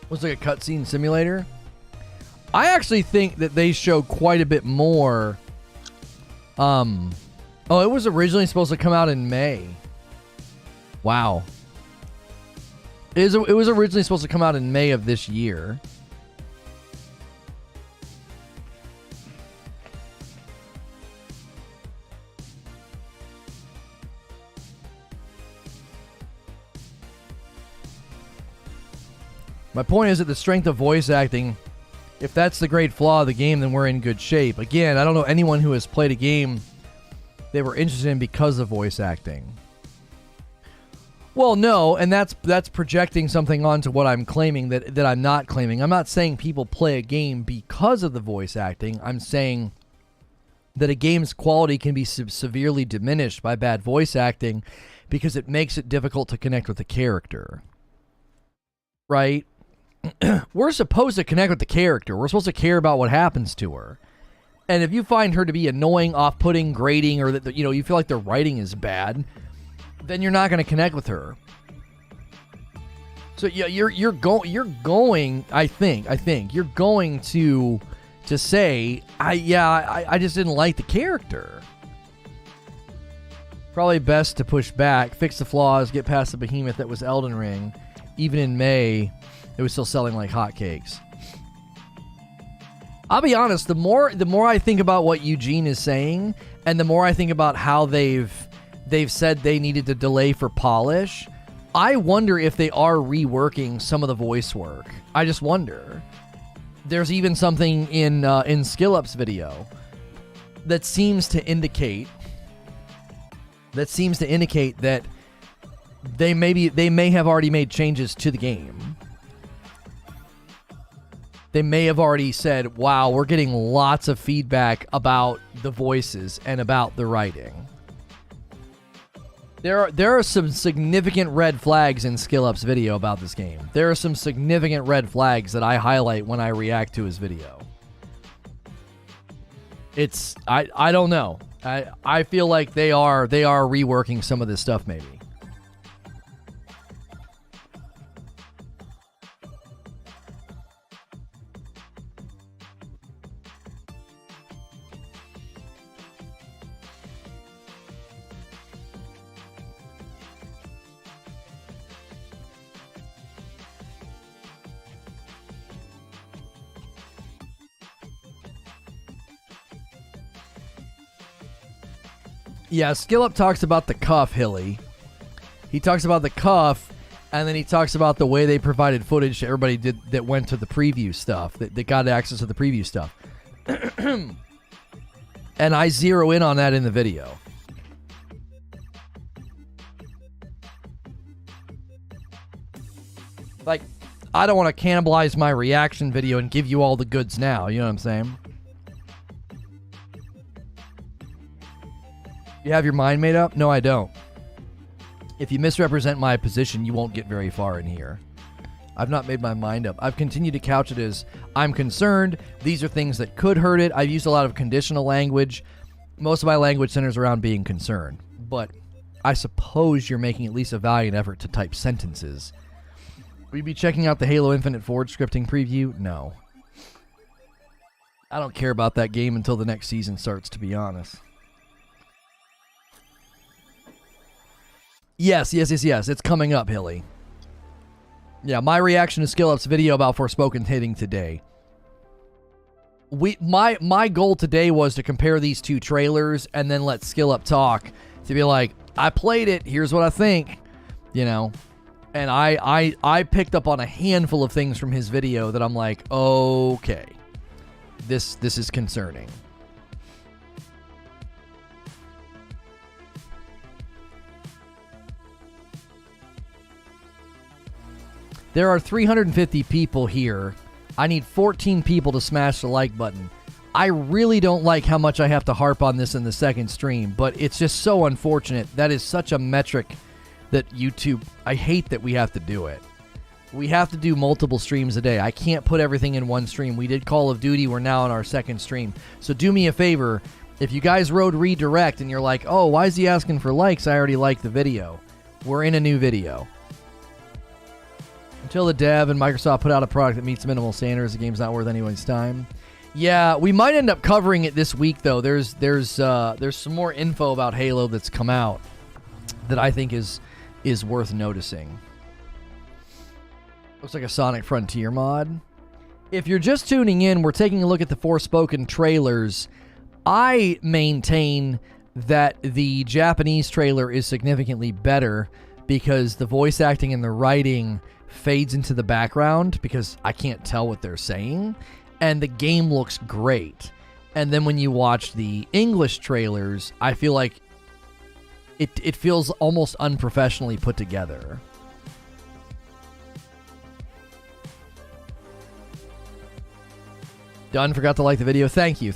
Was like a cutscene simulator. I actually think that they show quite a bit more. Oh, it was originally supposed to come out in May. Wow. It was originally supposed to come out in May of this year. My point is that the strength of voice acting, if that's the great flaw of the game, then we're in good shape. Again, I don't know anyone who has played a game they were interested in because of voice acting. Well, no, and that's projecting something onto what I'm claiming that I'm not claiming. I'm not saying people play a game because of the voice acting. I'm saying that a game's quality can be severely diminished by bad voice acting because it makes it difficult to connect with the character. Right? We're supposed to connect with the character. We're supposed to care about what happens to her. And if you find her to be annoying, off-putting, grating, or that you feel like the writing is bad, then you're not going to connect with her. So yeah, you're going. I think you're going to say, I just didn't like the character. Probably best to push back, fix the flaws, get past the behemoth that was Elden Ring. Even in May, it was still selling like hotcakes. I'll be honest, the more I think about what Eugene is saying, and the more I think about how they've said they needed to delay for polish, I wonder if they are reworking some of the voice work. I just wonder. There's even something in SkillUp's video that seems to indicate that they may have already made changes to the game. They may have already said, "Wow, we're getting lots of feedback about the voices and about the writing." There are some significant red flags in SkillUp's video about this game. There are some significant red flags that I highlight when I react to his video. I don't know. I feel like they are reworking some of this stuff maybe. Yeah, SkillUp talks about the cuff, Hilly. He talks about the cuff, and then he talks about the way they provided footage to everybody that went to the preview stuff, that got access to the preview stuff. And I zero in on that in the video. Like, I don't want to cannibalize my reaction video and give you all the goods now, you know what I'm saying? You have your mind made up? No, I don't. If you misrepresent my position, you won't get very far in here. I've not made my mind up. I've continued to couch it as, I'm concerned, these are things that could hurt it. I've used a lot of conditional language. Most of my language centers around being concerned. But I suppose you're making at least a valiant effort to type sentences. Will you be checking out the Halo Infinite Forge scripting preview? No. I don't care about that game until the next season starts, to be honest. Yes. It's coming up, Hilly. Yeah, my reaction to Skill Up's video about Forspoken hitting today. My goal today was to compare these two trailers and then let Skill Up talk to be like, I played it, here's what I think, you know. And I picked up on a handful of things from his video that I'm like, okay, this is concerning. There are 350 people here. I need 14 people to smash the like button. I really don't like how much I have to harp on this in the second stream, but it's just so unfortunate. That is such a metric that YouTube, I hate that we have to do it. We have to do multiple streams a day. I can't put everything in one stream. We did Call of Duty. We're now on our second stream. So do me a favor. If you guys rode redirect and you're like, oh, why is he asking for likes? I already liked the video. We're in a new video. Until the dev and Microsoft put out a product that meets minimal standards, the game's not worth anyone's time. Yeah, we might end up covering it this week, though. There's some more info about Halo that's come out that I think is worth noticing. Looks like a Sonic Frontier mod. If you're just tuning in, we're taking a look at the Forspoken trailers. I maintain that the Japanese trailer is significantly better because the voice acting and the writing fades into the background because I can't tell what they're saying, and the game looks great. And then when you watch the English trailers, I feel like it feels almost unprofessionally put together. Dunn forgot to like the video. Thank you.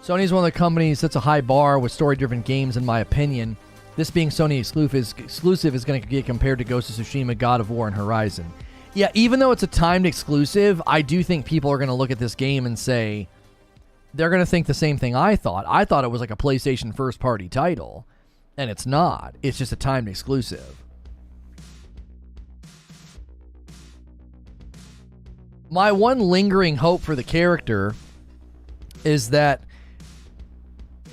Sony's one of the companies that's a high bar with story-driven games, in my opinion. This being Sony exclusive is going to get compared to Ghost of Tsushima, God of War, and Horizon. Yeah, even though it's a timed exclusive, I do think people are going to look at this game and say, they're going to think the same thing I thought. I thought it was like a PlayStation first-party title, and it's not. It's just a timed exclusive. My one lingering hope for the character is that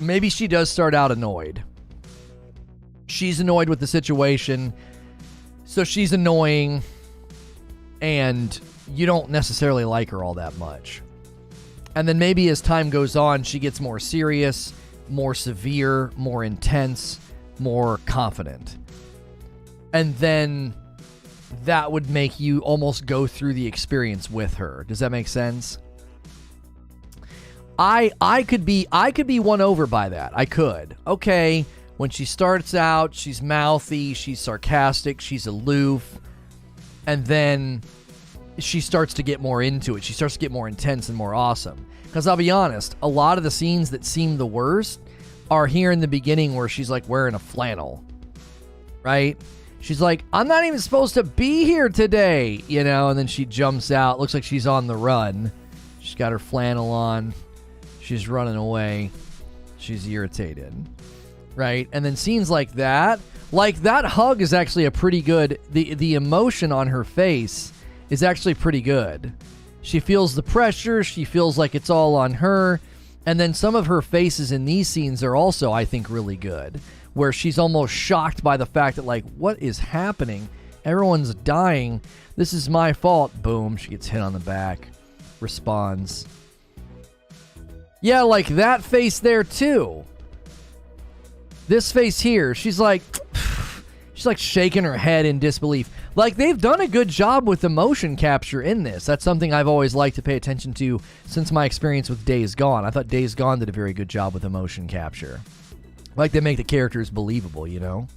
maybe she does start out annoyed. She's annoyed with the situation, so she's annoying, and you don't necessarily like her all that much. And then maybe as time goes on, she gets more serious, more severe, more intense, more confident. And then that would make you almost go through the experience with her. Does that make sense? I could be won over by that. I could. Okay, when she starts out, she's mouthy, she's sarcastic, she's aloof, and then she starts to get more into it. She starts to get more intense and more awesome. Because I'll be honest, a lot of the scenes that seem the worst are here in the beginning where she's like wearing a flannel, right? She's like, I'm not even supposed to be here today, you know, and then she jumps out. Looks like she's on the run. She's got her flannel on. She's running away. She's irritated, right? And then scenes like that hug is actually a pretty good, the emotion on her face is actually pretty good. She feels the pressure. She feels like it's all on her. And then some of her faces in these scenes are also, I think, really good, where she's almost shocked by the fact that, like, what is happening? Everyone's dying. This is my fault. Boom. She gets hit on the back. Responds. Yeah, like that face there, too. This face here, she's like shaking her head in disbelief. Like, they've done a good job with the motion capture in this. That's something I've always liked to pay attention to since my experience with Days Gone. I thought Days Gone did a very good job with the motion capture. Like, they make the characters believable, you know?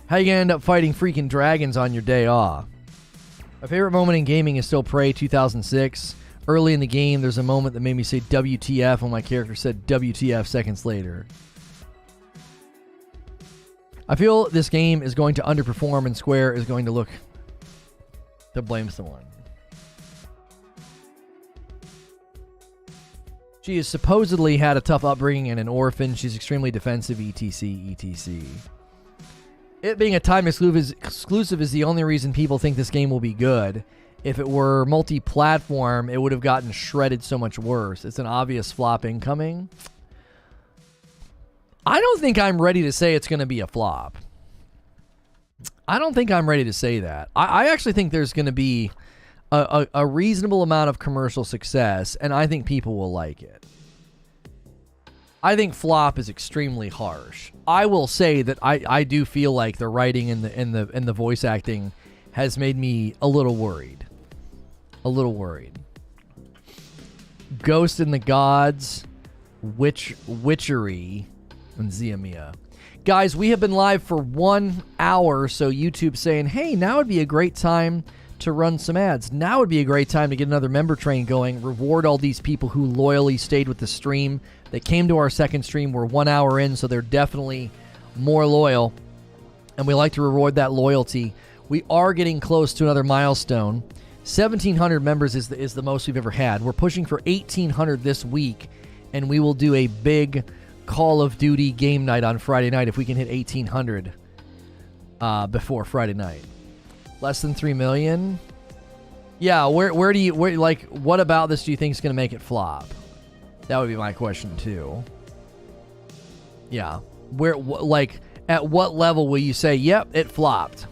How you gonna end up fighting freaking dragons on your day off? My favorite moment in gaming is still Prey 2006. Early in the game, there's a moment that made me say WTF when my character said WTF seconds later. I feel this game is going to underperform and Square is going to look to blame someone. She has supposedly had a tough upbringing and an orphan. She's extremely defensive, etc, etc. It being a time exclusive is the only reason people think this game will be good. If it were multi-platform, it would have gotten shredded so much worse. It's an obvious flop incoming. I don't think I'm ready to say it's going to be a flop. I don't think I'm ready to say that. I actually think there's going to be a reasonable amount of commercial success, and I think people will like it. I think flop is extremely harsh. I will say that I do feel like the writing and the voice acting has made me a little worried. A little worried. Ghost in the Gods, Witchery, and Ziamia. Guys, we have been live for 1 hour, so YouTube's saying, hey, now would be a great time to run some ads. Now would be a great time to get another member train going, reward all these people who loyally stayed with the stream. They came to our second stream. We're 1 hour in, so they're definitely more loyal, and we like to reward that loyalty. We are getting close to another milestone. 1,700 members is the most we've ever had. We're pushing for 1,800 this week, and we will do a big Call of Duty game night on Friday night if we can hit 1,800 before Friday night. Less than 3 million? Yeah, where do you what about this do you think is going to make it flop? That would be my question too. Yeah. At what level will you say, yep, it flopped?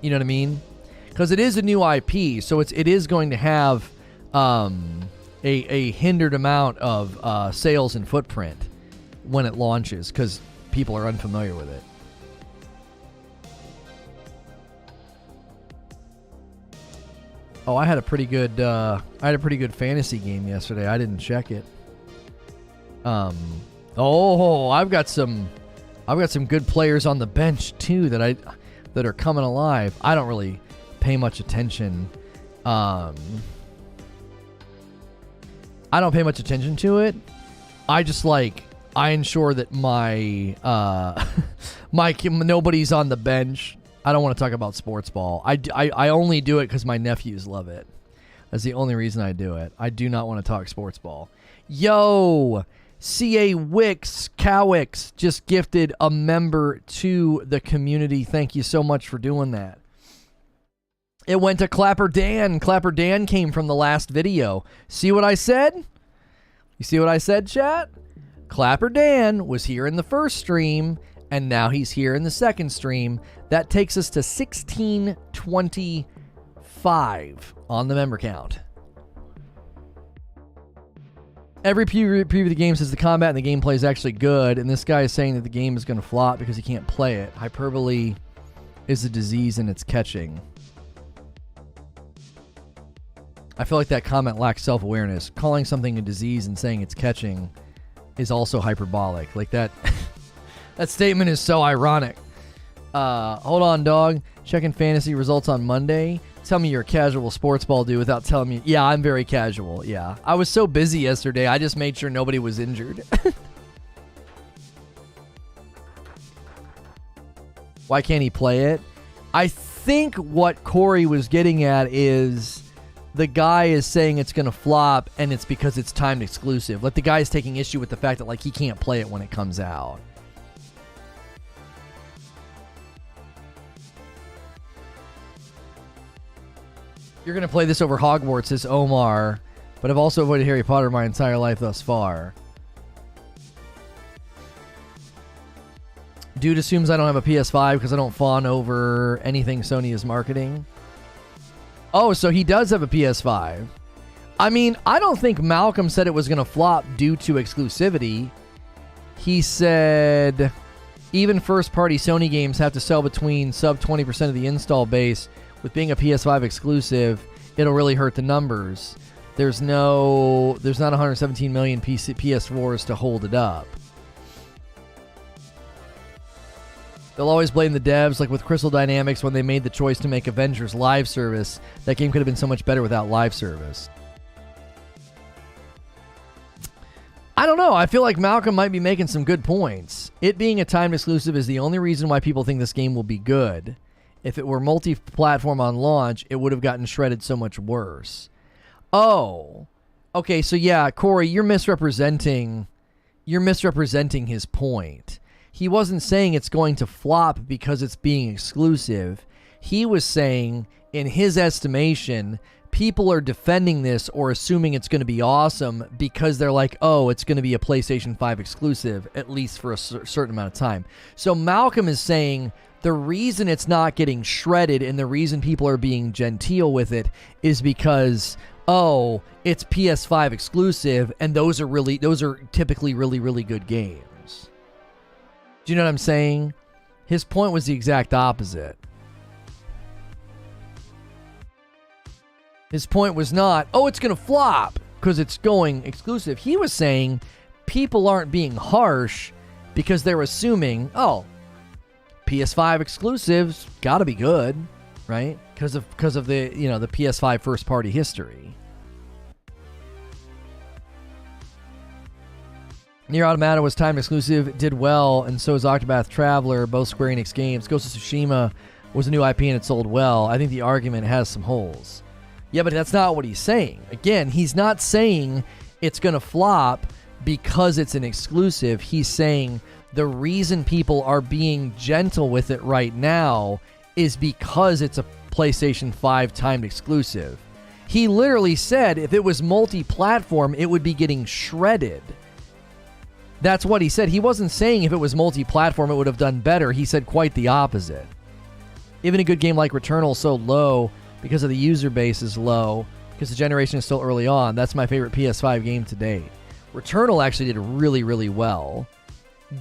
You know what I mean? Because it is a new IP, so it is going to have a hindered amount of sales and footprint when it launches, because people are unfamiliar with it. Oh, I had a pretty good fantasy game yesterday. I didn't check it. I've got some good players on the bench too that are coming alive. I don't really pay much attention. I don't pay much attention to it. I just I ensure that my nobody's on the bench. I don't want to talk about sports ball. I only do it because my nephews love it. That's the only reason I do it. I do not want to talk sports ball. Yo, CA Wicks, Cowix just gifted a member to the community. Thank you so much for doing that. It went to Clapper Dan. Clapper Dan came from the last video. See what I said? You see what I said, chat? Clapper Dan was here in the first stream, and now he's here in the second stream. That takes us to 1625 on the member count. Every preview of the game says the combat and the gameplay is actually good, and this guy is saying that the game is going to flop because he can't play it. Hyperbole is a disease and it's catching. I feel like that comment lacks self-awareness. Calling something a disease and saying it's catching is also hyperbolic. Like that that statement is so ironic. Hold on, dog. Checking fantasy results on Monday. Tell me you're a casual sports ball dude without telling me. Yeah, I'm very casual. Yeah. I was so busy yesterday, I just made sure nobody was injured. Why can't he play it? I think what Corey was getting at is the guy is saying it's going to flop and it's because it's timed exclusive. Like the guy is taking issue with the fact that he can't play it when it comes out. You're going to play this over Hogwarts, says Omar, but I've also avoided Harry Potter my entire life thus far. Dude assumes I don't have a PS5 because I don't fawn over anything Sony is marketing. Oh, so he does have a PS5. I mean, I don't think Malcolm said it was going to flop due to exclusivity. He said even first-party Sony games have to sell between sub 20% of the install base. With being a PS5 exclusive, it'll really hurt the numbers. There's not 117 million PS4s to hold it up. They'll always blame the devs, like with Crystal Dynamics when they made the choice to make Avengers live service. That game could have been so much better without live service. I don't know. I feel like Malcolm might be making some good points. It being a timed exclusive is the only reason why people think this game will be good. If it were multi-platform on launch, it would have gotten shredded so much worse. Oh, Okay, so yeah, Corey, you're misrepresenting his point. He wasn't saying it's going to flop because it's being exclusive. He was saying, in his estimation, people are defending this or assuming it's going to be awesome because they're like, oh, it's going to be a PlayStation 5 exclusive, at least for a certain amount of time. So Malcolm is saying the reason it's not getting shredded and the reason people are being genteel with it is because, oh, it's PS5 exclusive, and those are typically really, really good games. Do you know what I'm saying? His point was the exact opposite. His point was not, oh, it's going to flop because it's going exclusive. He was saying people aren't being harsh because they're assuming, oh, PS5 exclusives got to be good, right? Because of the, the PS5 first party history. Nier Automata was timed exclusive, did well, and so is Octopath Traveler, both Square Enix games. Ghost of Tsushima was a new IP and it sold well. I think the argument has some holes. Yeah, but that's not what he's saying. Again, he's not saying it's going to flop because it's an exclusive. He's saying the reason people are being gentle with it right now is because it's a PlayStation 5 timed exclusive. He literally said if it was multi-platform, it would be getting shredded. That's what he said. He wasn't saying if it was multi-platform, it would have done better. He said quite the opposite. Even a good game like Returnal is so low because of the user base is low, because the generation is still early on. That's my favorite PS5 game to date. Returnal actually did really, really well,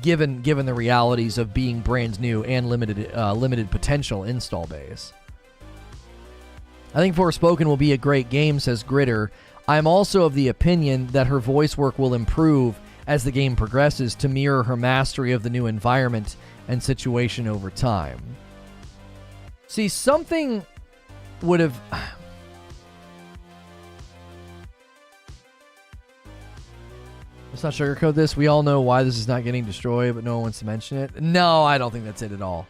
given the realities of being brand new and limited potential install base. I think Forspoken will be a great game, says Gritter. I'm also of the opinion that her voice work will improve as the game progresses to mirror her mastery of the new environment and situation over time. See, something would have... Let's not sugarcoat this. We all know why this is not getting destroyed, but no one wants to mention it. No, I don't think that's it at all.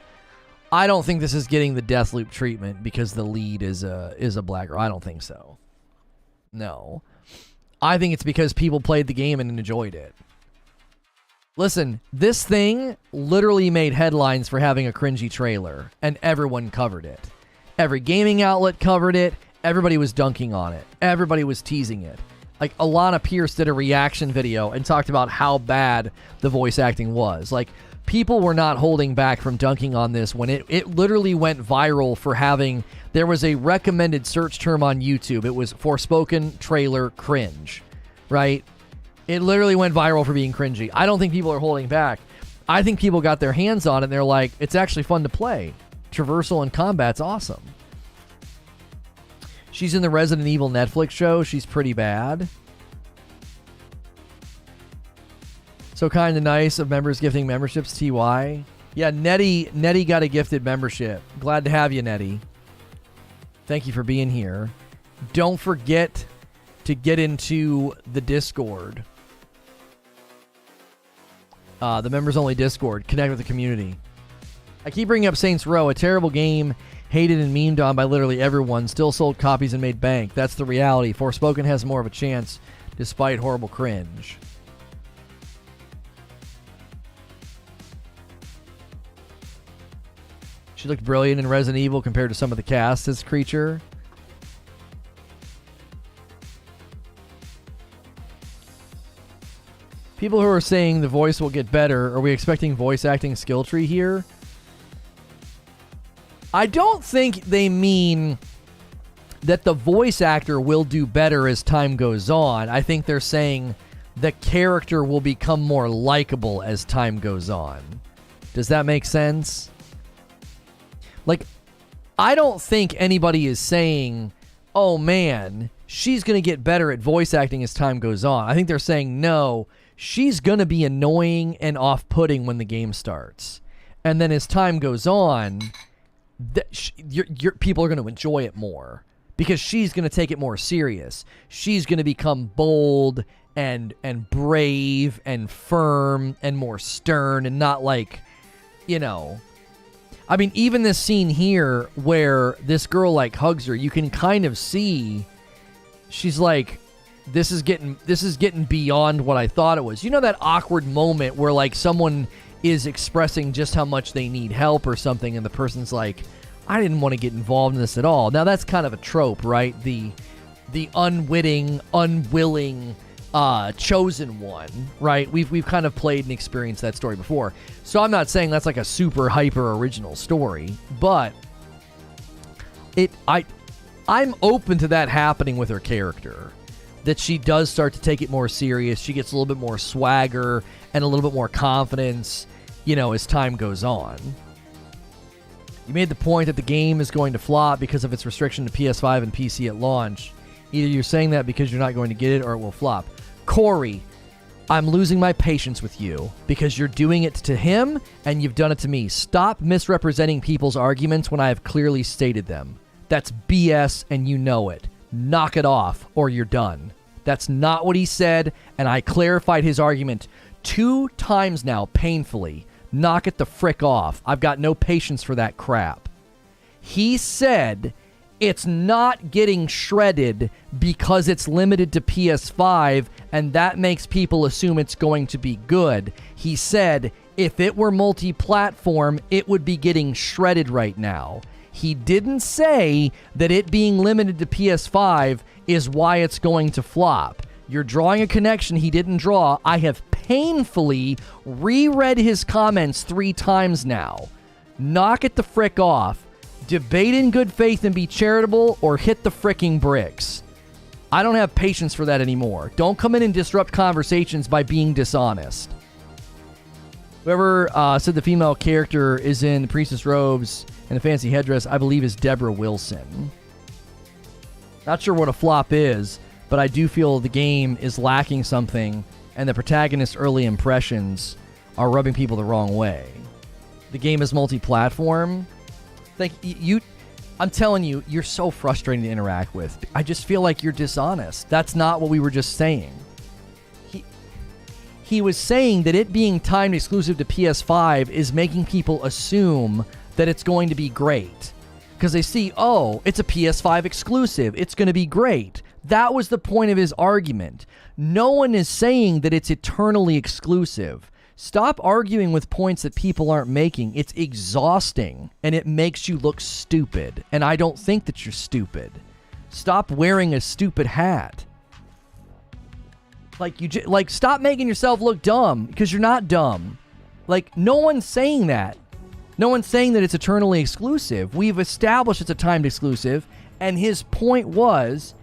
I don't think this is getting the Deathloop treatment because the lead is a black girl. I don't think so. No. I think it's because people played the game and enjoyed it. Listen, this thing literally made headlines for having a cringy trailer, and everyone covered it. Every gaming outlet covered it. Everybody was dunking on it. Everybody was teasing it. Like, Alana Pierce did a reaction video and talked about how bad the voice acting was. Like, people were not holding back from dunking on this when it literally went viral for having... There was a recommended search term on YouTube. It was Forspoken trailer cringe, right? It literally went viral for being cringy. I don't think people are holding back. I think people got their hands on it and they're like, it's actually fun to play. Traversal and combat's awesome. She's in the Resident Evil Netflix show. She's pretty bad. So kind of nice of members gifting memberships, TY. Yeah, Nettie got a gifted membership. Glad to have you, Nettie. Thank you for being here. Don't forget to get into the Discord. The members-only Discord. Connect with the community. I keep bringing up Saints Row, a terrible game, hated and memed on by literally everyone, still sold copies and made bank. That's the reality. Forspoken has more of a chance, despite horrible cringe. She looked brilliant in Resident Evil compared to some of the cast as Creature. People who are saying the voice will get better, are we expecting voice acting skill tree here? I don't think they mean that the voice actor will do better as time goes on. I think they're saying the character will become more likable as time goes on. Does that make sense? Like, I don't think anybody is saying, oh man, she's going to get better at voice acting as time goes on. I think they're saying, no, she's going to be annoying and off-putting when the game starts. And then as time goes on, people are going to enjoy it more because she's going to take it more serious. She's going to become bold and brave and firm and more stern and not like, you know... I mean, even this scene here where this girl like hugs her, you can kind of see she's like this is getting beyond what I thought it was. You know that awkward moment where like someone is expressing just how much they need help or something, and the person's like, I didn't want to get involved in this at all. Now that's kind of a trope, right? The unwitting, unwilling, chosen one, right? We've kind of played and experienced that story before. So I'm not saying that's like a super hyper original story, but I'm open to that happening with her character. That she does start to take it more serious. She gets a little bit more swagger and a little bit more confidence, as time goes on. You made the point that the game is going to flop because of its restriction to PS5 and PC at launch. Either you're saying that because you're not going to get it or it will flop. Corey, I'm losing my patience with you because you're doing it to him and you've done it to me. Stop misrepresenting people's arguments when I have clearly stated them. That's BS and you know it. Knock it off or you're done. That's not what he said, and I clarified his argument 2 times now, painfully. Knock it the frick off. I've got no patience for that crap. He said it's not getting shredded because it's limited to PS5, and that makes people assume it's going to be good. He said if it were multi-platform, it would be getting shredded right now. He didn't say that it being limited to PS5 is why it's going to flop. You're drawing a connection he didn't draw. I have painfully reread his comments 3 times now. Knock it the frick off. Debate in good faith and be charitable, or hit the fricking bricks. I don't have patience for that anymore. Don't come in and disrupt conversations by being dishonest. Whoever said the female character is in the priestess robes and a fancy headdress, I believe, is Deborah Wilson. Not sure what a flop is, but I do feel the game is lacking something, and the protagonist's early impressions are rubbing people the wrong way. The game is multi-platform. I'm telling you, you're so frustrating to interact with. I just feel like you're dishonest. That's not what we were just saying. He was saying that it being timed exclusive to PS5 is making people assume that it's going to be great. Because they see, oh, it's a PS5 exclusive. It's going to be great. That was the point of his argument. No one is saying that it's eternally exclusive. Stop arguing with points that people aren't making. It's exhausting, and it makes you look stupid. And I don't think that you're stupid. Stop wearing a stupid hat. Stop making yourself look dumb, because you're not dumb. No one's saying that. No one's saying that it's eternally exclusive. We've established it's a timed exclusive, and his point was,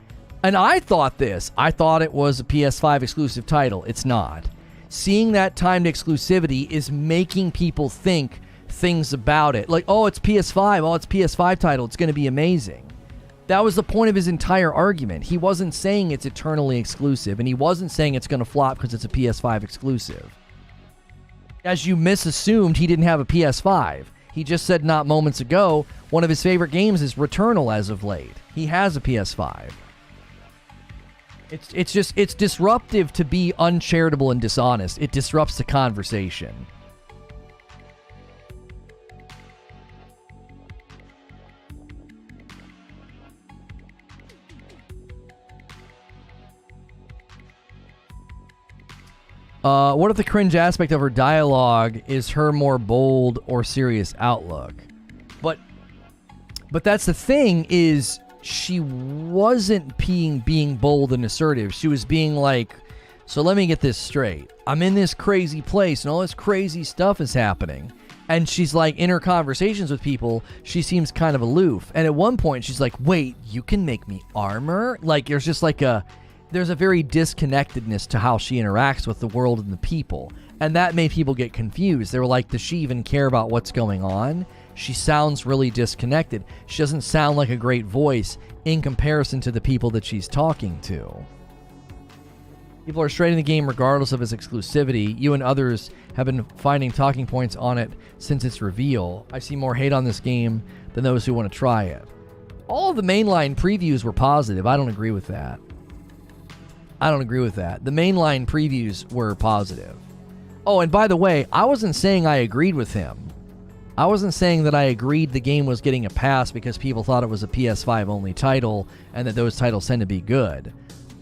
and I thought it was a PS5 exclusive title. It's not. Seeing that timed exclusivity is making people think things about it. Oh, it's PS5. Oh, it's a PS5 title. It's going to be amazing. That was the point of his entire argument. He wasn't saying it's eternally exclusive, and he wasn't saying it's going to flop because it's a PS5 exclusive. As you misassumed, he didn't have a PS5. He just said not moments ago, one of his favorite games is Returnal as of late. He has a PS5. It's disruptive to be uncharitable and dishonest. It disrupts the conversation. What if the cringe aspect of her dialogue is her more bold or serious outlook? But that's the thing, is she wasn't being bold and assertive. She was being like, so let me get this straight. I'm in this crazy place and all this crazy stuff is happening. And she's like, in her conversations with people, she seems kind of aloof. And at one point she's like, wait, you can make me armor? There's just there's a very disconnectedness to how she interacts with the world and the people. And that made people get confused. They were like, does she even care about what's going on? She sounds really disconnected. She doesn't sound like a great voice in comparison to the people that she's talking to. People are straight in the game regardless of its exclusivity. You and others have been finding talking points on it since its reveal. I see more hate on this game than those who want to try it. All of the mainline previews were positive. I don't agree with that. The mainline previews were positive. Oh, and by the way, I wasn't saying I agreed with him. I wasn't saying that I agreed the game was getting a pass because people thought it was a PS5 only title and that those titles tend to be good.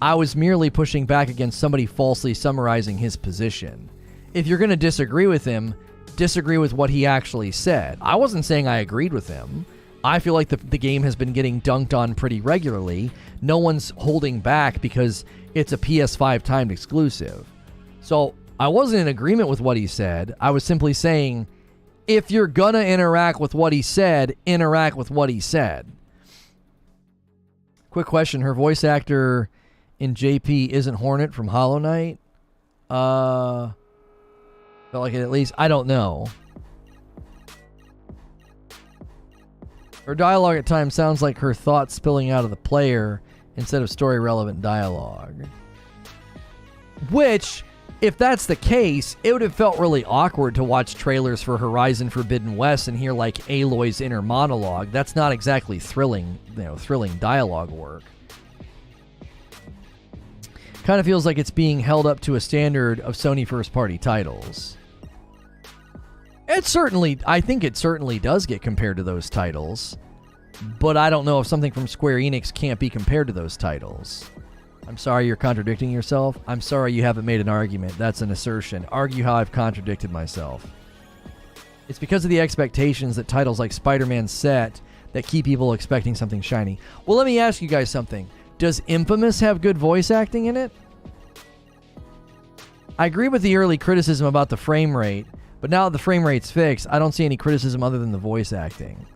I was merely pushing back against somebody falsely summarizing his position. If you're going to disagree with him, disagree with what he actually said. I wasn't saying I agreed with him. I feel like the game has been getting dunked on pretty regularly. No one's holding back because it's a PS5 timed exclusive. So I wasn't in agreement with what he said. I was simply saying, if you're going to interact with what he said, interact with what he said. Quick question. Her voice actor in JP isn't Hornet from Hollow Knight? Felt like it at least. I don't know. Her dialogue at times sounds like her thoughts spilling out of the player instead of story-relevant dialogue. Which, if that's the case, it would have felt really awkward to watch trailers for Horizon Forbidden West and hear like Aloy's inner monologue. That's not exactly thrilling dialogue work. Kind of feels like it's being held up to a standard of Sony first-party titles. I think it certainly does get compared to those titles, but I don't know if something from Square Enix can't be compared to those titles. I'm sorry you're contradicting yourself. I'm sorry you haven't made an argument. That's an assertion. Argue how I've contradicted myself. It's because of the expectations that titles like Spider-Man set that keep people expecting something shiny. Well, let me ask you guys something. Does Infamous have good voice acting in it? I agree with the early criticism about the frame rate, but now that the frame rate's fixed, I don't see any criticism other than the voice acting.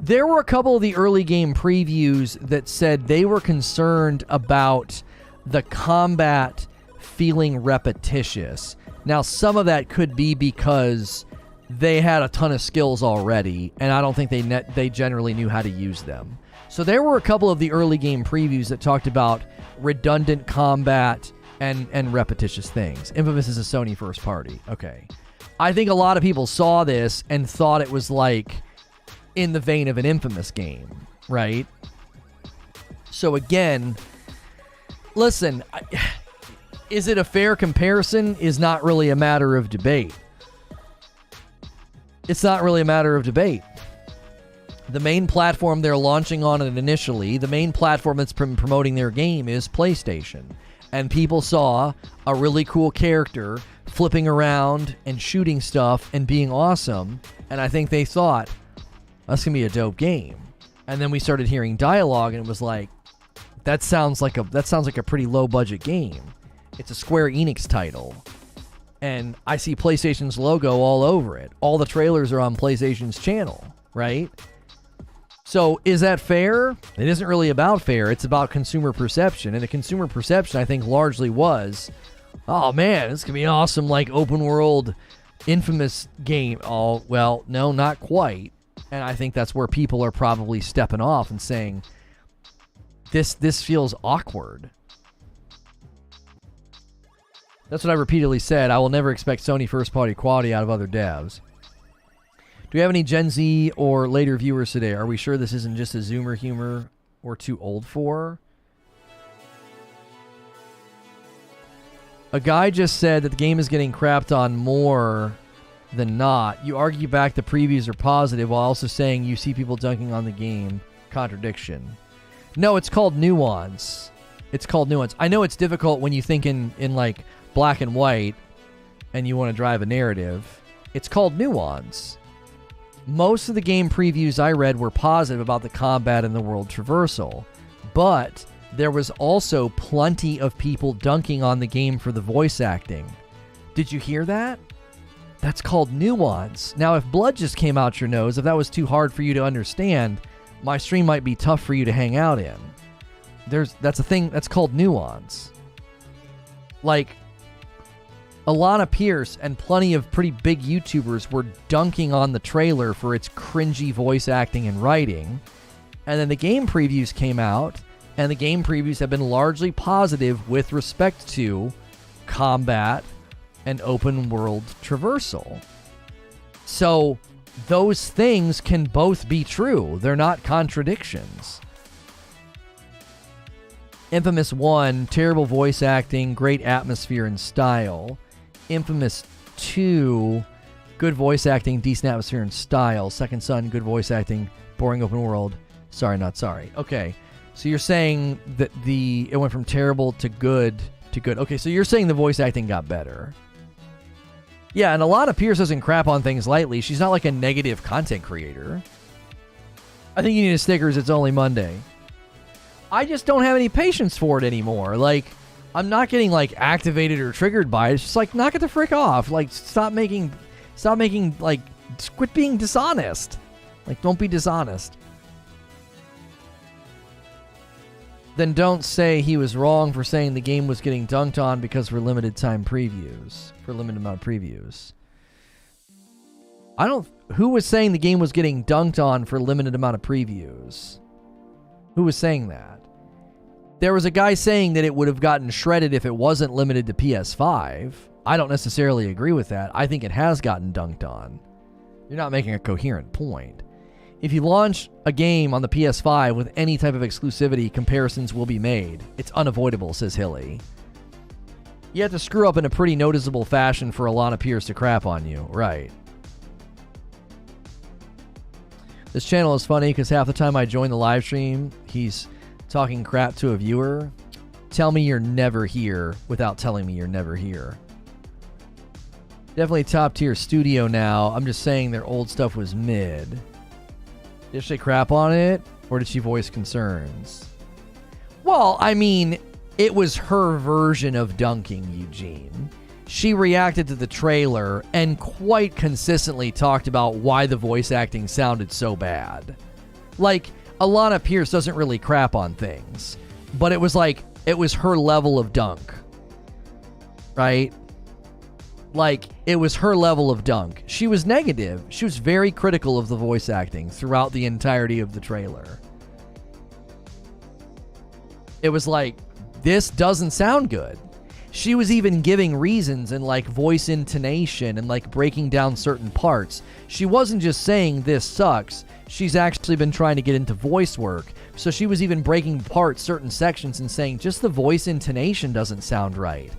There were a couple of the early game previews that said they were concerned about the combat feeling repetitious. Now, some of that could be because they had a ton of skills already, and I don't think they generally knew how to use them. So there were a couple of the early game previews that talked about redundant combat and repetitious things. Infamous is a Sony first party. Okay. I think a lot of people saw this and thought it was like in the vein of an Infamous game, right? So again, listen, is it a fair comparison is not really a matter of debate. It's not really a matter of debate. The main platform they're launching on it initially, the main platform that's promoting their game is PlayStation. And people saw a really cool character flipping around and shooting stuff and being awesome. And I think they thought, that's going to be a dope game. And then we started hearing dialogue and it was like, that sounds like a pretty low budget game. It's a Square Enix title. And I see PlayStation's logo all over it. All the trailers are on PlayStation's channel, right? So is that fair? It isn't really about fair. It's about consumer perception. And the consumer perception, I think, largely was, oh man, this could be an awesome, like, open world Infamous game. Oh, well, no, not quite. And I think that's where people are probably stepping off and saying, this feels awkward. That's what I repeatedly said. I will never expect Sony first-party quality out of other devs. Do we have any Gen Z or later viewers today? Are we sure this isn't just a Zoomer humor we're too old for? A guy just said that the game is getting crapped on more than not. You argue back the previews are positive while also saying you see people dunking on the game. Contradiction. No, it's called nuance. It's called nuance. I know it's difficult when you think in like black and white and you want to drive a narrative. It's called nuance. Most of the game previews I read were positive about the combat and the world traversal, but there was also plenty of people dunking on the game for the voice acting. Did you hear that? That's called nuance. Now, if blood just came out your nose, if that was too hard for you to understand, my stream might be tough for you to hang out in. That's a thing that's called nuance. Like, Alana Pierce and plenty of pretty big YouTubers were dunking on the trailer for its cringy voice acting and writing. And then the game previews came out, and the game previews have been largely positive with respect to combat and open world traversal. So those things can both be true. They're not contradictions. Infamous 1, terrible voice acting, great atmosphere and style. Infamous 2, good voice acting, decent atmosphere and style. Second Son, good voice acting, boring open world. Sorry, not sorry. Okay. So you're saying that it went from terrible to good to good. Okay, so you're saying the voice acting got better. Yeah, and Alana Pierce doesn't crap on things lightly. She's not like a negative content creator. I think you need a stickers. It's only Monday. I just don't have any patience for it anymore. Like, I'm not getting like activated or triggered by it. It's just like, knock it the frick off. Like, stop making like, quit being dishonest. Like, don't be dishonest. Then don't say he was wrong for saying the game was getting dunked on because for limited amount of previews. Who was saying the game was getting dunked on for limited amount of previews? Who was saying that? There was a guy saying that it would have gotten shredded if it wasn't limited to PS5. I don't necessarily agree with that. I think it has gotten dunked on. You're not making a coherent point. If you launch a game on the PS5 with any type of exclusivity, comparisons will be made. It's unavoidable, says Hilly. You have to screw up in a pretty noticeable fashion for Alana Pierce to crap on you. Right. This channel is funny because half the time I join the live stream, he's talking crap to a viewer. Tell me you're never here without telling me you're never here. Definitely top tier studio now. I'm just saying their old stuff was mid. Did she crap on it, or did she voice concerns? Well, I mean, it was her version of dunking, Eugene. She reacted to the trailer and quite consistently talked about why the voice acting sounded so bad. Like, Alana Pierce doesn't really crap on things, but it was like, it was her level of dunk. Right? Like, it was her level of dunk. She was negative. She was very critical of the voice acting throughout the entirety of the trailer. It was like, this doesn't sound good. She was even giving reasons and like voice intonation and like breaking down certain parts. She wasn't just saying this sucks. She's actually been trying to get into voice work. So she was even breaking apart certain sections and saying just the voice intonation doesn't sound right.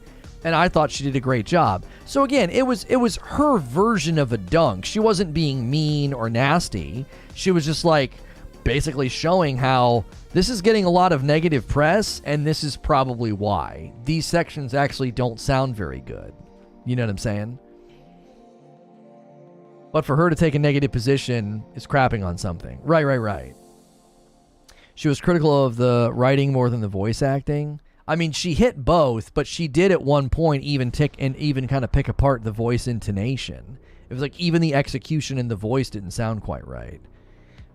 And I thought she did a great job. So again, it was her version of a dunk. She wasn't being mean or nasty. She was just like basically showing how this is getting a lot of negative press, and this is probably why. These sections actually don't sound very good. You know what I'm saying? But for her to take a negative position is crapping on something. Right. She was critical of the writing more than the voice acting. I mean, she hit both, but she did at one point even kind of pick apart the voice intonation. It was like even the execution and the voice didn't sound quite right.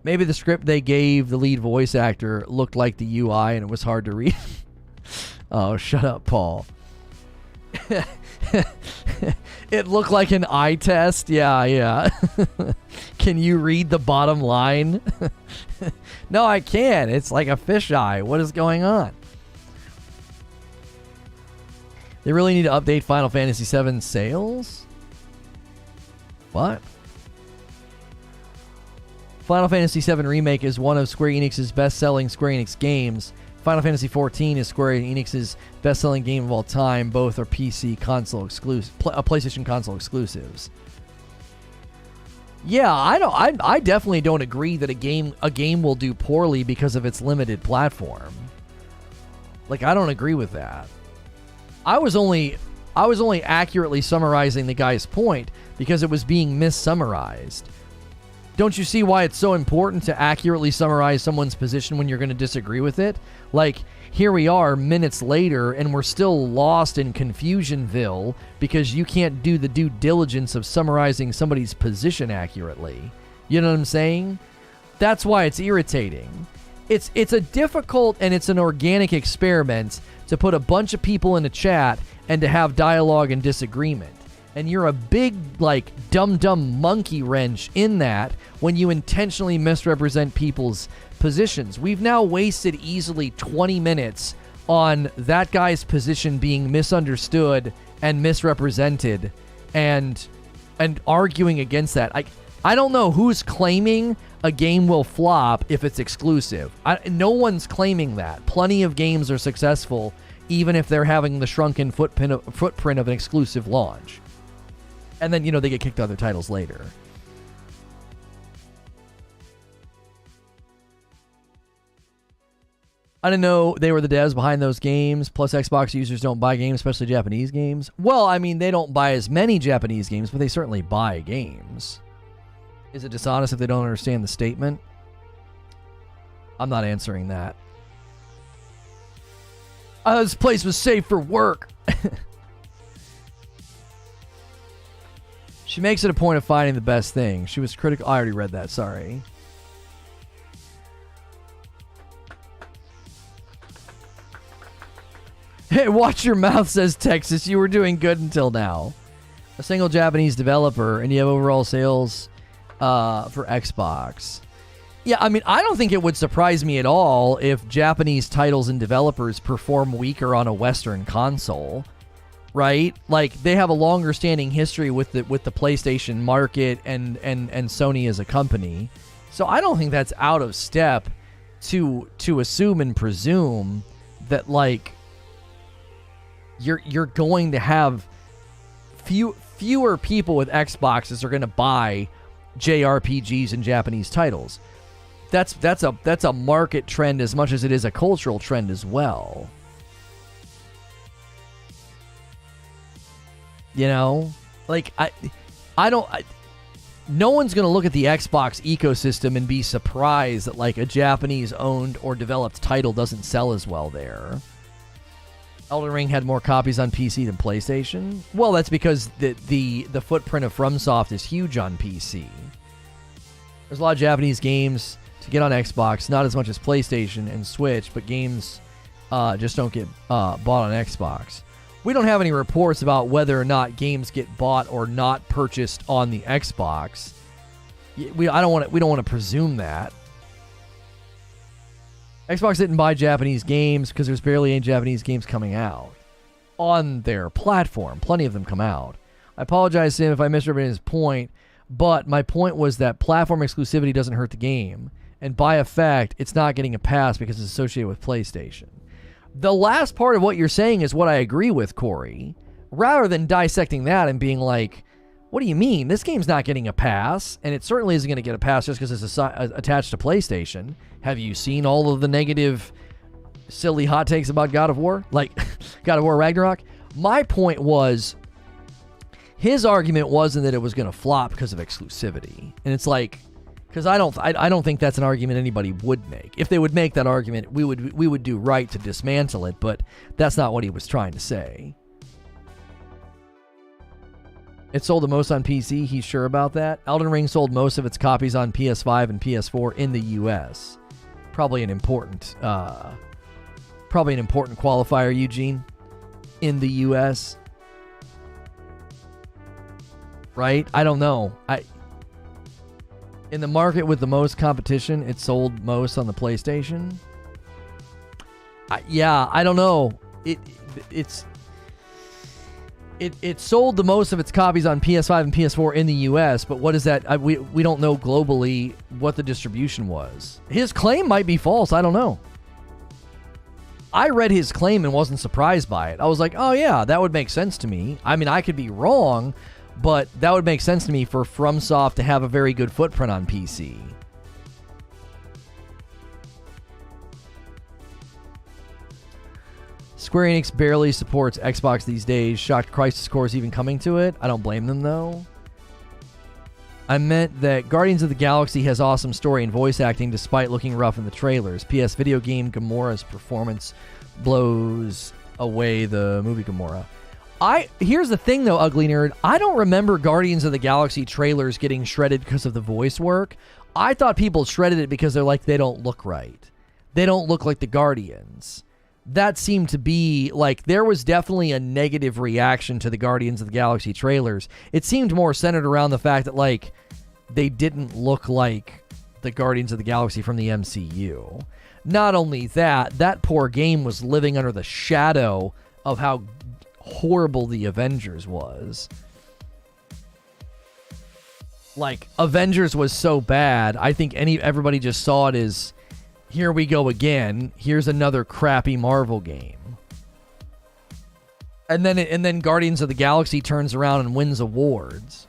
Maybe the script they gave the lead voice actor looked like the UI and it was hard to read. Oh, shut up, Paul. It looked like an eye test. Yeah. Can you read the bottom line? No, I can't. It's like a fisheye. What is going on? They really need to update Final Fantasy VII sales? What? Final Fantasy VII Remake is one of Square Enix's best-selling Square Enix games. Final Fantasy XIV is Square Enix's best-selling game of all time. Both are PC console exclusive, PlayStation console exclusives. Yeah, I definitely don't agree that a game will do poorly because of its limited platform. Like, I don't agree with that. I was only accurately summarizing the guy's point because it was being mis-summarized. Don't you see why it's so important to accurately summarize someone's position when you're going to disagree with it? Like, here we are minutes later and we're still lost in Confusionville because you can't do the due diligence of summarizing somebody's position accurately. You know what I'm saying? That's why it's irritating. It's a difficult and it's an organic experiment to put a bunch of people in a chat and to have dialogue and disagreement. And you're a big, like, dumb monkey wrench in that when you intentionally misrepresent people's positions. We've now wasted easily 20 minutes on that guy's position being misunderstood and misrepresented and arguing against that. I don't know who's claiming a game will flop if it's exclusive. No one's claiming that. Plenty of games are successful even if they're having the shrunken footprint of an exclusive launch. And then, they get kicked to other titles later. I didn't know they were the devs behind those games. Plus, Xbox users don't buy games, especially Japanese games. Well, I mean, they don't buy as many Japanese games, but they certainly buy games. Is it dishonest if they don't understand the statement? I'm not answering that. This place was safe for work. She makes it a point of finding the best thing. She was critical. I already read that. Sorry. Hey, watch your mouth, says Texas. You were doing good until now. A single Japanese developer, and you have overall sales for Xbox. Yeah, I mean, I don't think it would surprise me at all if Japanese titles and developers perform weaker on a Western console, right? Like, they have a longer standing history with the PlayStation market and Sony as a company. So I don't think that's out of step to assume and presume that, like, you're going to have fewer people with Xboxes are going to buy JRPGs and Japanese titles. That's a market trend as much as it is a cultural trend as well. You know, like no one's going to look at the Xbox ecosystem and be surprised that like a Japanese owned or developed title doesn't sell as well there. Elden Ring had more copies on PC than PlayStation. Well, that's because the footprint of FromSoft is huge on PC. There's a lot of Japanese games to get on Xbox, not as much as PlayStation and Switch, but games just don't get bought on Xbox. We don't have any reports about whether or not games get bought or not purchased on the Xbox. We don't want to presume that. Xbox didn't buy Japanese games because there's barely any Japanese games coming out on their platform. Plenty of them come out. I apologize, Sim, if I misrepresented his point, but my point was that platform exclusivity doesn't hurt the game, and by effect, it's not getting a pass because it's associated with PlayStation. The last part of what you're saying is what I agree with, Corey. Rather than dissecting that and being like, what do you mean? This game's not getting a pass, and it certainly isn't going to get a pass just because it's attached to PlayStation. Have you seen all of the negative, silly hot takes about God of War? Like, God of War Ragnarok? My point was, his argument wasn't that it was going to flop because of exclusivity. And it's like, because I don't think that's an argument anybody would make. If they would make that argument, we would do right to dismantle it, but that's not what he was trying to say. It sold the most on PC, he's sure about that. Elden Ring sold most of its copies on PS5 and PS4 in the US. Probably an important qualifier, Eugene. In the US. Right? I don't know. In the market with the most competition, it sold most on the PlayStation. I don't know. It sold the most of its copies on PS5 and PS4 in the US, but what is that? We don't know globally what the distribution was. His claim might be false. I don't know. I read his claim and wasn't surprised by it. I was like, oh yeah, that would make sense to me. I mean, I could be wrong, but that would make sense to me for FromSoft to have a very good footprint on PC. Square Enix barely supports Xbox these days. Shocked Crisis Core is even coming to it. I don't blame them, though. I meant that Guardians of the Galaxy has awesome story and voice acting despite looking rough in the trailers. PS video game Gamora's performance blows away the movie Gamora. Here's the thing, though, Ugly Nerd. I don't remember Guardians of the Galaxy trailers getting shredded because of the voice work. I thought people shredded it because they're like, they don't look right. They don't look like the Guardians. That seemed to be, like, there was definitely a negative reaction to the Guardians of the Galaxy trailers. It seemed more centered around the fact that, like, they didn't look like the Guardians of the Galaxy from the MCU. Not only that, that poor game was living under the shadow of how horrible the Avengers was. Like, Avengers was so bad, I think everybody just saw it as, here we go again. Here's another crappy Marvel game. And then Guardians of the Galaxy turns around and wins awards.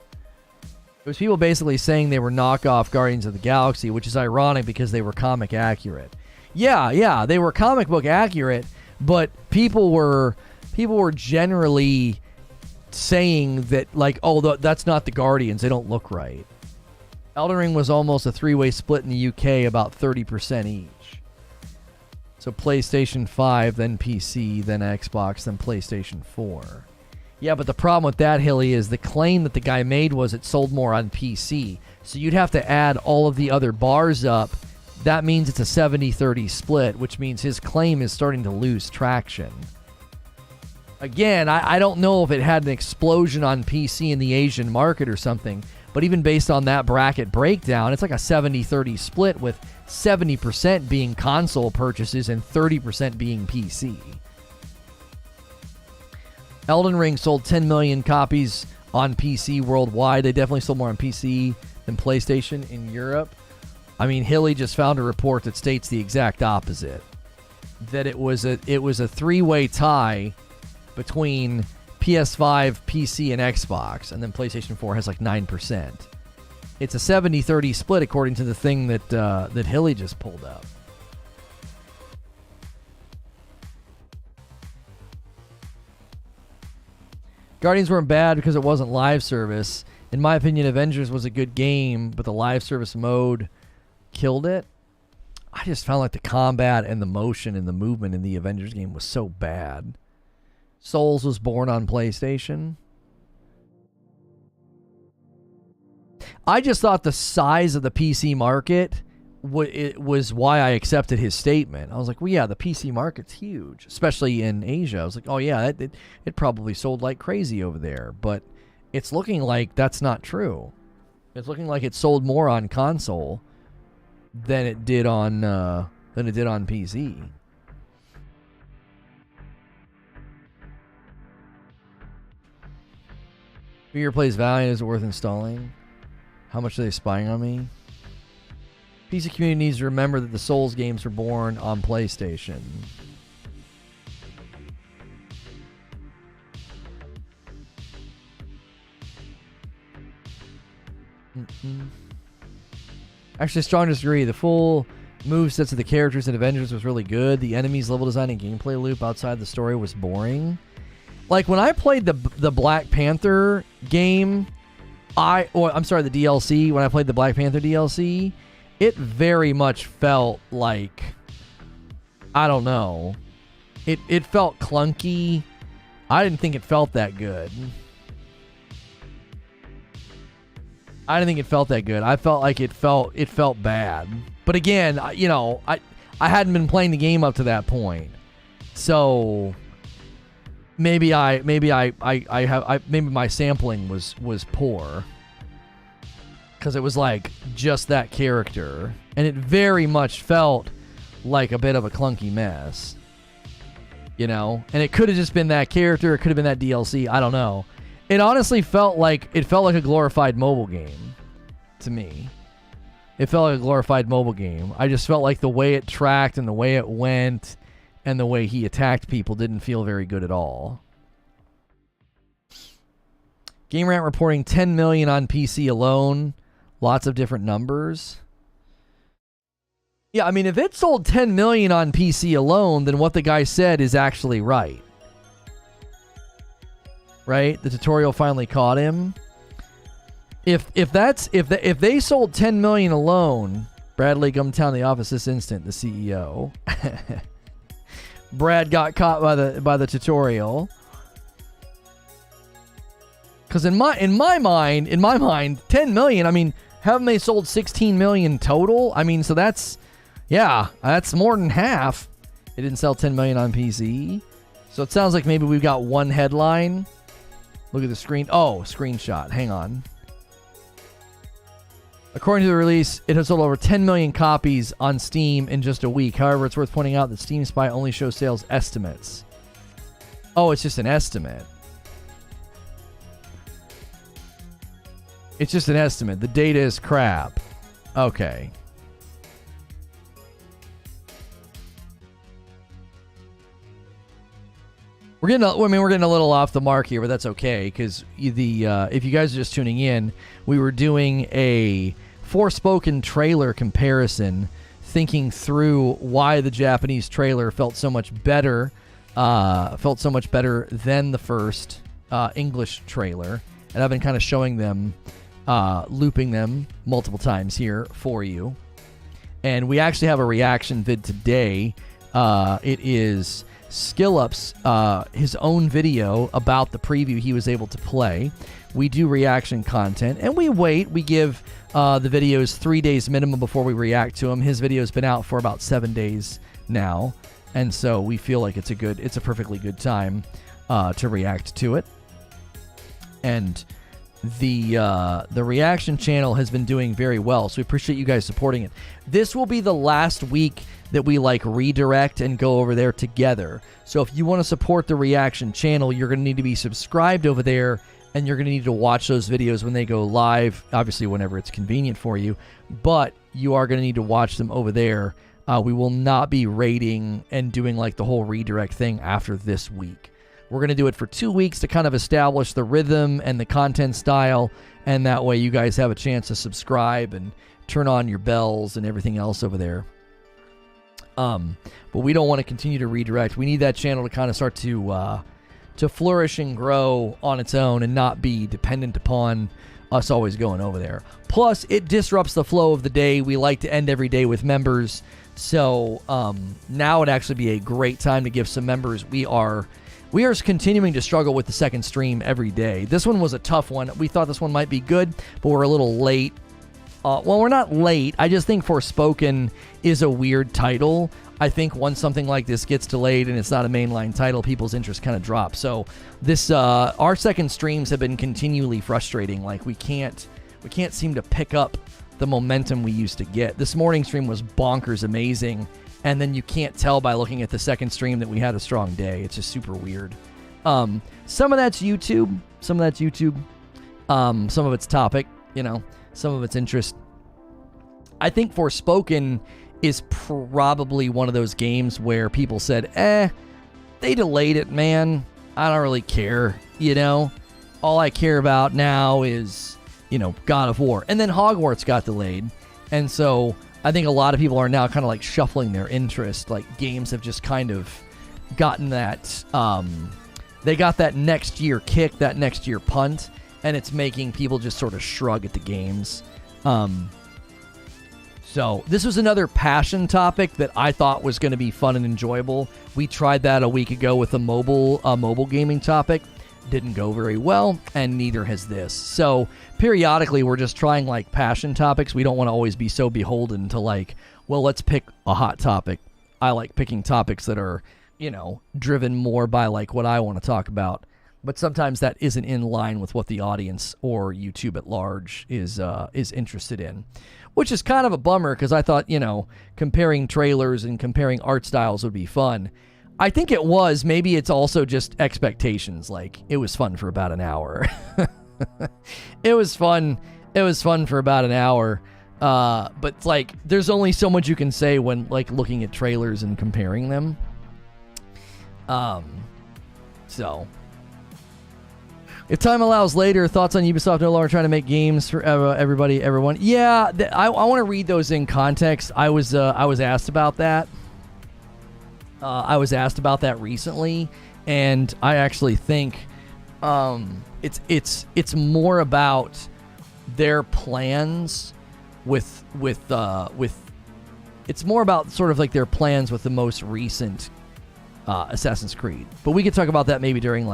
It was people basically saying they were knockoff Guardians of the Galaxy, which is ironic because they were comic accurate. Yeah, they were comic book accurate, but people were generally saying that, like, oh, that's not the Guardians. They don't look right. Elden Ring was almost a 3-way split in the UK, about 30% each. So PlayStation 5, then PC, then Xbox, then PlayStation 4. Yeah, but the problem with that, Hilly, is the claim that the guy made was it sold more on PC. So you'd have to add all of the other bars up. That means it's a 70-30 split, which means his claim is starting to lose traction. Again, I don't know if it had an explosion on PC in the Asian market or something, but even based on that bracket breakdown, it's like a 70-30 split, with 70% being console purchases and 30% being PC. Elden Ring sold 10 million copies on PC worldwide. They definitely sold more on PC than PlayStation in Europe. I mean, Hilly just found a report that states the exact opposite. That it was a 3-way tie between PS5, PC, and Xbox, and then PlayStation 4 has like 9%. It's a 70-30 split according to the thing that Hilly just pulled up. Guardians weren't bad because it wasn't live service. In my opinion, Avengers was a good game, but the live service mode killed it. I just found like the combat and the motion and the movement in the Avengers game was so bad. Souls was born on PlayStation. I just thought the size of the PC market was why I accepted his statement. I was like, well, yeah, the PC market's huge, especially in Asia. I was like, oh, yeah, it probably sold like crazy over there. But it's looking like that's not true. It's looking like it sold more on console than it did on PC. Figure plays Valiant, is it worth installing? How much are they spying on me? PC community needs to remember that the Souls games were born on PlayStation. Actually, strong disagree. The full movesets of the characters in Avengers was really good. The enemies, level design, and gameplay loop outside the story was boring. Like, when I played the Black Panther game, the DLC, when I played the Black Panther DLC, it very much felt like, I don't know, it felt clunky. I didn't think it felt that good. I felt like it felt bad. But again, you know, I hadn't been playing the game up to that point, so maybe my sampling was poor, because it was like just that character, and it very much felt like a bit of a clunky mess, you know. And it could have just been that character, it could have been that DLC, I don't know. It honestly felt like a glorified mobile game to me. It felt like a glorified mobile game. I just felt like the way it tracked and the way it went and the way he attacked people didn't feel very good at all. Game Rant reporting 10 million on PC alone. Lots of different numbers. Yeah, I mean, if it sold 10 million on PC alone, then what the guy said is actually right. Right? The tutorial finally caught him. If they sold 10 million alone, Bradley Gumtown in the office this instant, the CEO. Brad got caught by the tutorial. Because in my mind, 10 million, I mean, haven't they sold 16 million total? I mean, so that's more than half. It didn't sell 10 million on PC. So it sounds like maybe we've got one headline. Look at the screen. Oh, screenshot. Hang on. According to the release, it has sold over 10 million copies on Steam in just a week. However, it's worth pointing out that Steam Spy only shows sales estimates. Oh, it's just an estimate. It's just an estimate. The data is crap. Okay. We're getting a little off the mark here, but that's okay, because if you guys are just tuning in, we were doing a Forspoken trailer comparison thinking through why the Japanese trailer felt so much better than the first English trailer. And I've been kind of showing them, looping them multiple times here for you. And we actually have a reaction vid today. It is SkillUp's his own video about the preview he was able to play. We do reaction content, and we wait. We give the videos 3 days minimum before we react to them. His video's been out for about 7 days now, and so we feel like it's a perfectly good time to react to it. And the reaction channel has been doing very well, so we appreciate you guys supporting it. This will be the last week that we redirect and go over there together. So if you want to support the reaction channel, you're going to need to be subscribed over there, and you're going to need to watch those videos when they go live, obviously whenever it's convenient for you, but you are going to need to watch them over there. We will not be rating and doing the whole redirect thing after this week. We're going to do it for 2 weeks to kind of establish the rhythm and the content style, and that way you guys have a chance to subscribe and turn on your bells and everything else over there. But we don't want to continue to redirect. We need that channel to kind of start to flourish and grow on its own and not be dependent upon us always going over there. Plus, it disrupts the flow of the day. We like to end every day with members. So now would actually be a great time to give some members. We are continuing to struggle with the second stream every day. This one was a tough one. We thought this one might be good, but we're a little late. Well, we're not late. I just think Forspoken is a weird title. I think once something like this gets delayed and it's not a mainline title, people's interest kind of drops. So this, our second streams have been continually frustrating. We can't seem to pick up the momentum we used to get. This morning stream was bonkers amazing, and then you can't tell by looking at the second stream that we had a strong day. It's just super weird. Some of that's YouTube. Some of it's topic, some of its interest. I think Forspoken is probably one of those games where people said, they delayed it, man. I don't really care, All I care about now is, God of War. And then Hogwarts got delayed. And so I think a lot of people are now kind of shuffling their interest. Games have just kind of gotten that, they got that next year kick, that next year punt, and it's making people just sort of shrug at the games. So this was another passion topic that I thought was going to be fun and enjoyable. We tried that a week ago with a mobile gaming topic. Didn't go very well, and neither has this. So periodically we're just trying passion topics. We don't want to always be so beholden to well, let's pick a hot topic. I like picking topics that are, driven more by what I want to talk about. But sometimes that isn't in line with what the audience or YouTube at large is interested in, which is kind of a bummer because I thought, comparing trailers and comparing art styles would be fun. I think it was. Maybe it's also just expectations. It was fun for about an hour. It was fun for about an hour. But there's only so much you can say when looking at trailers and comparing them. So if time allows later, thoughts on Ubisoft no longer trying to make games for everyone. Yeah, I want to read those in context. I was asked about that. I was asked about that recently, and I actually think it's more about their plans with it's more about sort of their plans with the most recent Assassin's Creed. But we could talk about that maybe during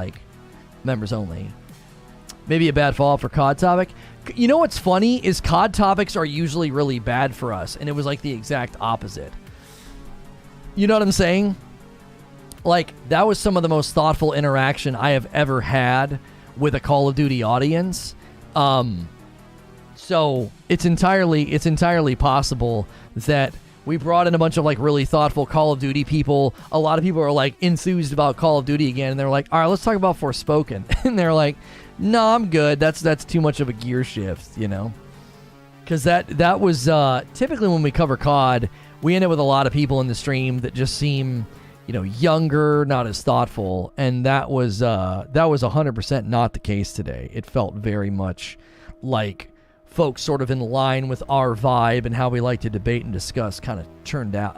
members only. Maybe a bad fallout for COD topic. You know what's funny is COD topics are usually really bad for us, and it was the exact opposite. You know what I'm saying? That was some of the most thoughtful interaction I have ever had with a Call of Duty audience. So it's entirely possible that we brought in a bunch of really thoughtful Call of Duty people. A lot of people are enthused about Call of Duty again, and they're all right, let's talk about Forspoken. And they're no, I'm good. That's too much of a gear shift, Because that was typically when we cover COD, we end up with a lot of people in the stream that just seem, younger, not as thoughtful, and that was 100% not the case today. It felt very much like folks sort of in line with our vibe and how we like to debate and discuss kind of turned out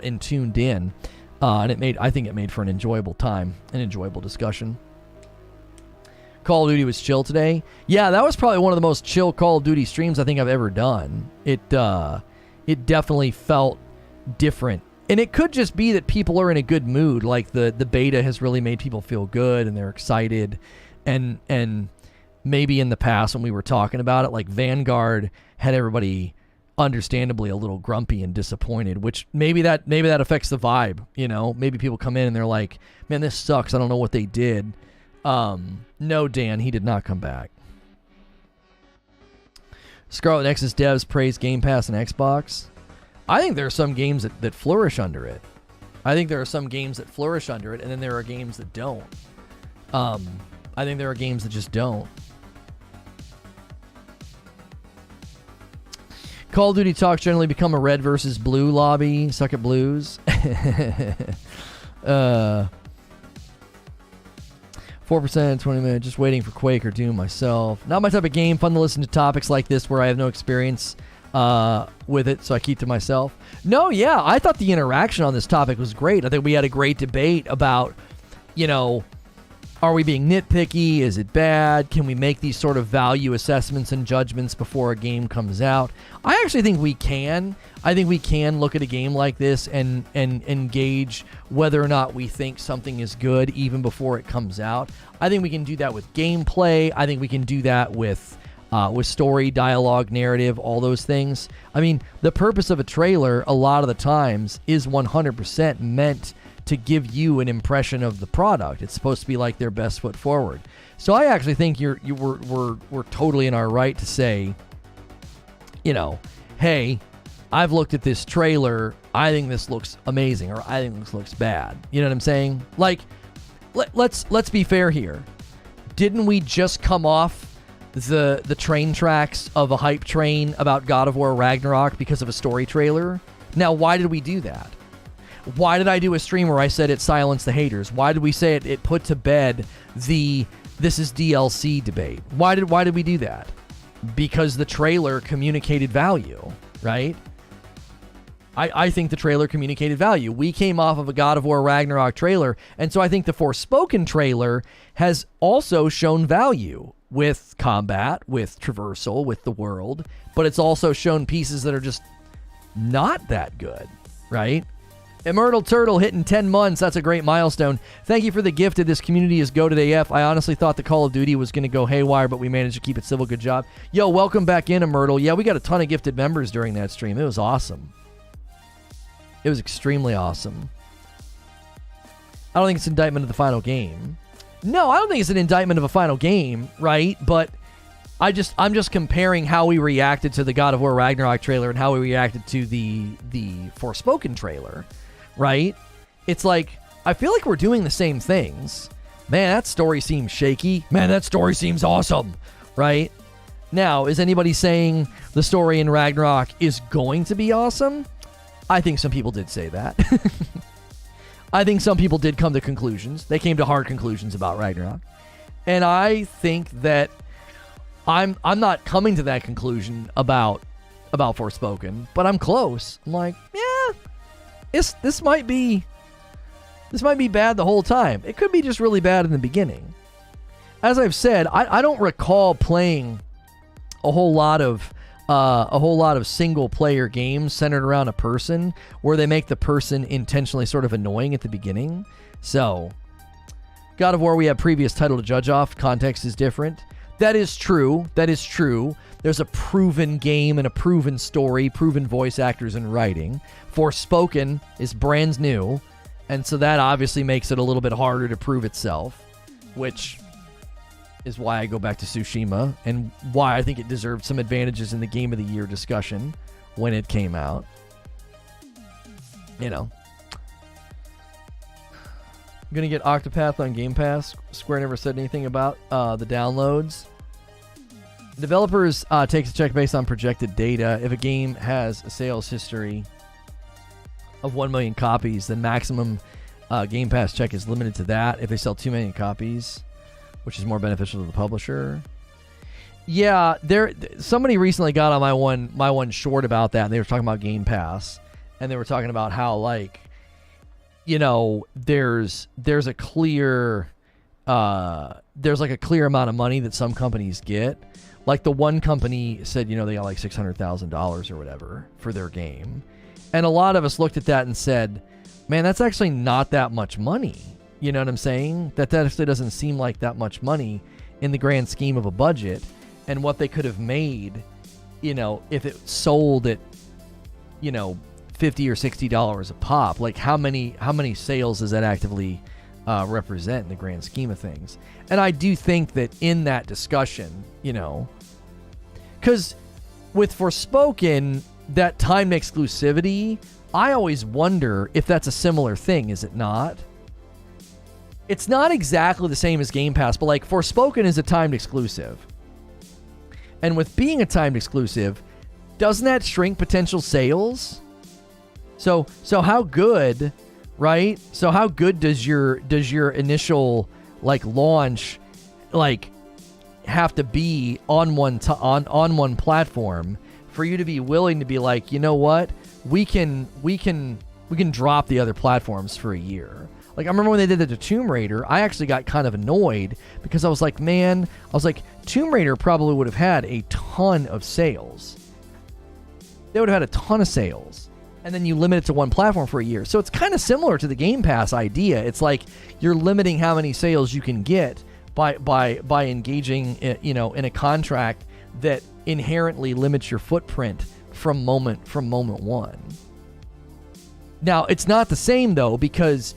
and tuned in. And I think it made for an enjoyable time, an enjoyable discussion. Call of Duty was chill today. Yeah, that was probably one of the most chill Call of Duty streams I think I've ever done. It definitely felt different. And it could just be that people are in a good mood. Like the beta has really made people feel good and they're excited. And maybe in the past when we were talking about it, like Vanguard had everybody understandably a little grumpy and disappointed, which maybe that affects the vibe, you know? Maybe people come in and they're like, man, this sucks. I don't know what they did. No, Dan, he did not come back. Scarlet Nexus devs praise Game Pass and Xbox. I think there are some games that flourish under it. And then there are games that don't. I think there are games that just don't. Call of Duty talks generally become a red versus blue lobby. Suck at blues. 4%, 20 minutes, just waiting for Quake or Doom myself. Not my type of game. Fun to listen to topics like this where I have no experience with it, so I keep to myself. No, yeah, I thought the interaction on this topic was great. I think we had a great debate about, are we being nitpicky? Is it bad? Can we make these sort of value assessments and judgments before a game comes out? I actually think we can. I think we can look at a game like this and engage whether or not we think something is good even before it comes out. I think we can do that with gameplay. I think we can do that with story, dialogue, narrative, all those things. I mean, the purpose of a trailer a lot of the times is 100% meant to give you an impression of the product. It's supposed to be like their best foot forward. So I actually think we're totally in our right to say, hey, I've looked at this trailer. I think this looks amazing, or I think this looks bad. You know what I'm saying? Like, let's be fair here. Didn't we just come off the train tracks of a hype train about God of War Ragnarok because of a story trailer? Now, why did we do that? Why did I do a stream where I said it silenced the haters? Why did we say it put to bed the this is DLC debate? Why did we do that? Because the trailer communicated value, right? I think the trailer communicated value. We came off of a God of War Ragnarok trailer, and so I think the Forspoken trailer has also shown value with combat, with traversal, with the world, but it's also shown pieces that are just not that good, right? Immortal Turtle hitting 10 months. That's a great milestone. Thank you for the gift of this community is goated AF. I honestly thought the Call of Duty was going to go haywire, but we managed to keep it civil. Good job. Yo, welcome back in, Immortal. Yeah, we got a ton of gifted members during that stream. It was awesome. It was extremely awesome. I don't think it's an indictment of the final game. No, I don't think it's an indictment of a final game, right? But I'm just comparing how we reacted to the God of War Ragnarok trailer and how we reacted to the Forspoken trailer, right? It's like, I feel like we're doing the same things. Man, that story seems shaky. Man, that story seems awesome, right? Now, is anybody saying the story in Ragnarok is going to be awesome? I think some people did say that. I think some people did come to conclusions. They came to hard conclusions about Ragnarok. And I think that I'm not coming to that conclusion about Forspoken, but I'm close. I'm like, yeah, this might be bad the whole time. It could be just really bad in the beginning. As I've said, I don't recall playing a whole lot of single player games centered around a person where they make the person intentionally sort of annoying at the beginning. So, God of War, we have previous title to judge off. Context is different. That is true. There's a proven game and a proven story, proven voice actors and writing. Forspoken is brand new, and so that obviously makes it a little bit harder to prove itself, which is why I go back to Tsushima and why I think it deserved some advantages in the Game of the Year discussion when it came out. I'm going to get Octopath on Game Pass. Square never said anything about the downloads. Developers takes a check based on projected data. If a game has a sales history of 1 million copies, then maximum Game Pass check is limited to that. If they sell 2 million copies, which is more beneficial to the publisher. Yeah, somebody recently got on my one short about that, and they were talking about Game Pass, and they were talking about how, like, you know, there's a clear amount of money that some companies get. Like, the one company said, you know, they got like $600,000 or whatever for their game. And a lot of us looked at that and said, man, that's actually not that much money. You know what I'm saying? That actually doesn't seem like that much money in the grand scheme of a budget, and what they could have made, you know, if it sold at, you know, $50 or $60 a pop. Like, how many sales does that actively represent in the grand scheme of things? And I do think that in that discussion, you know, because with Forspoken, that timed exclusivity, I always wonder if that's a similar thing, is it not? It's not exactly the same as Game Pass, but like Forspoken is a timed exclusive. And with being a timed exclusive, doesn't that shrink potential sales? So how good, right? So how good does your initial like launch like have to be on one platform for you to be willing to be like, you know what? We can drop the other platforms for a year. Like, I remember when they did it to Tomb Raider, I actually got kind of annoyed because I was like, Tomb Raider probably would have had a ton of sales. They would have had a ton of sales. And then you limit it to one platform for a year. So it's kind of similar to the Game Pass idea. It's like you're limiting how many sales you can get by engaging, you know, in a contract that inherently limits your footprint from moment one. Now, it's not the same though, because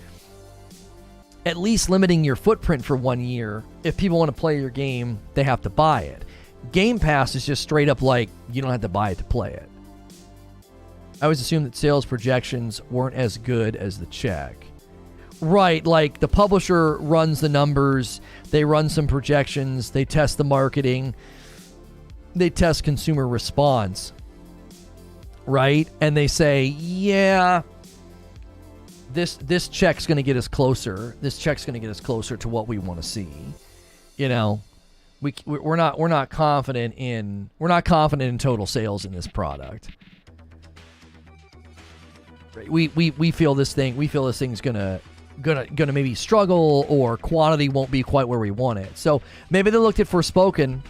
at least limiting your footprint for 1 year, if people want to play your game, they have to buy it. Game Pass is just straight up like, you don't have to buy it to play it. I always assumed that sales projections weren't as good as the check. Right, like the publisher runs the numbers, they run some projections, they test the marketing, they test consumer response, right? And they say, yeah, this check's going to get us closer. This check's going to get us closer to what we want to see. You know, we're not confident in total sales in this product. We feel this thing's gonna maybe struggle, or quantity won't be quite where we want it. So maybe they looked at Forspoken.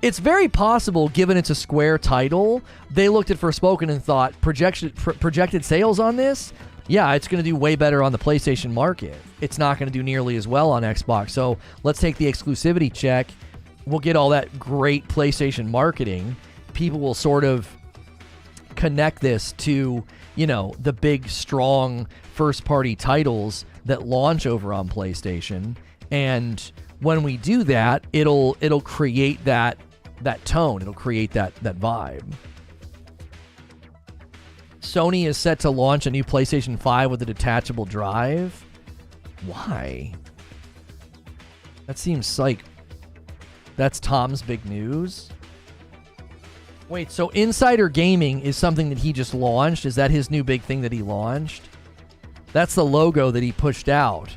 It's very possible, given it's a Square title, they looked at Forspoken and thought, projected sales on this? Yeah, it's going to do way better on the PlayStation market. It's not going to do nearly as well on Xbox. So let's take the exclusivity check. We'll get all that great PlayStation marketing. People will sort of connect this to, you know, the big, strong first-party titles that launch over on PlayStation. And when we do that, it'll create that tone. It'll create that vibe. Sony is set to launch a new PlayStation 5 with a detachable drive. Why? That seems like that's Tom's big news. Wait, so Insider Gaming is something that he just launched? Is that his new big thing that he launched? That's the logo that he pushed out.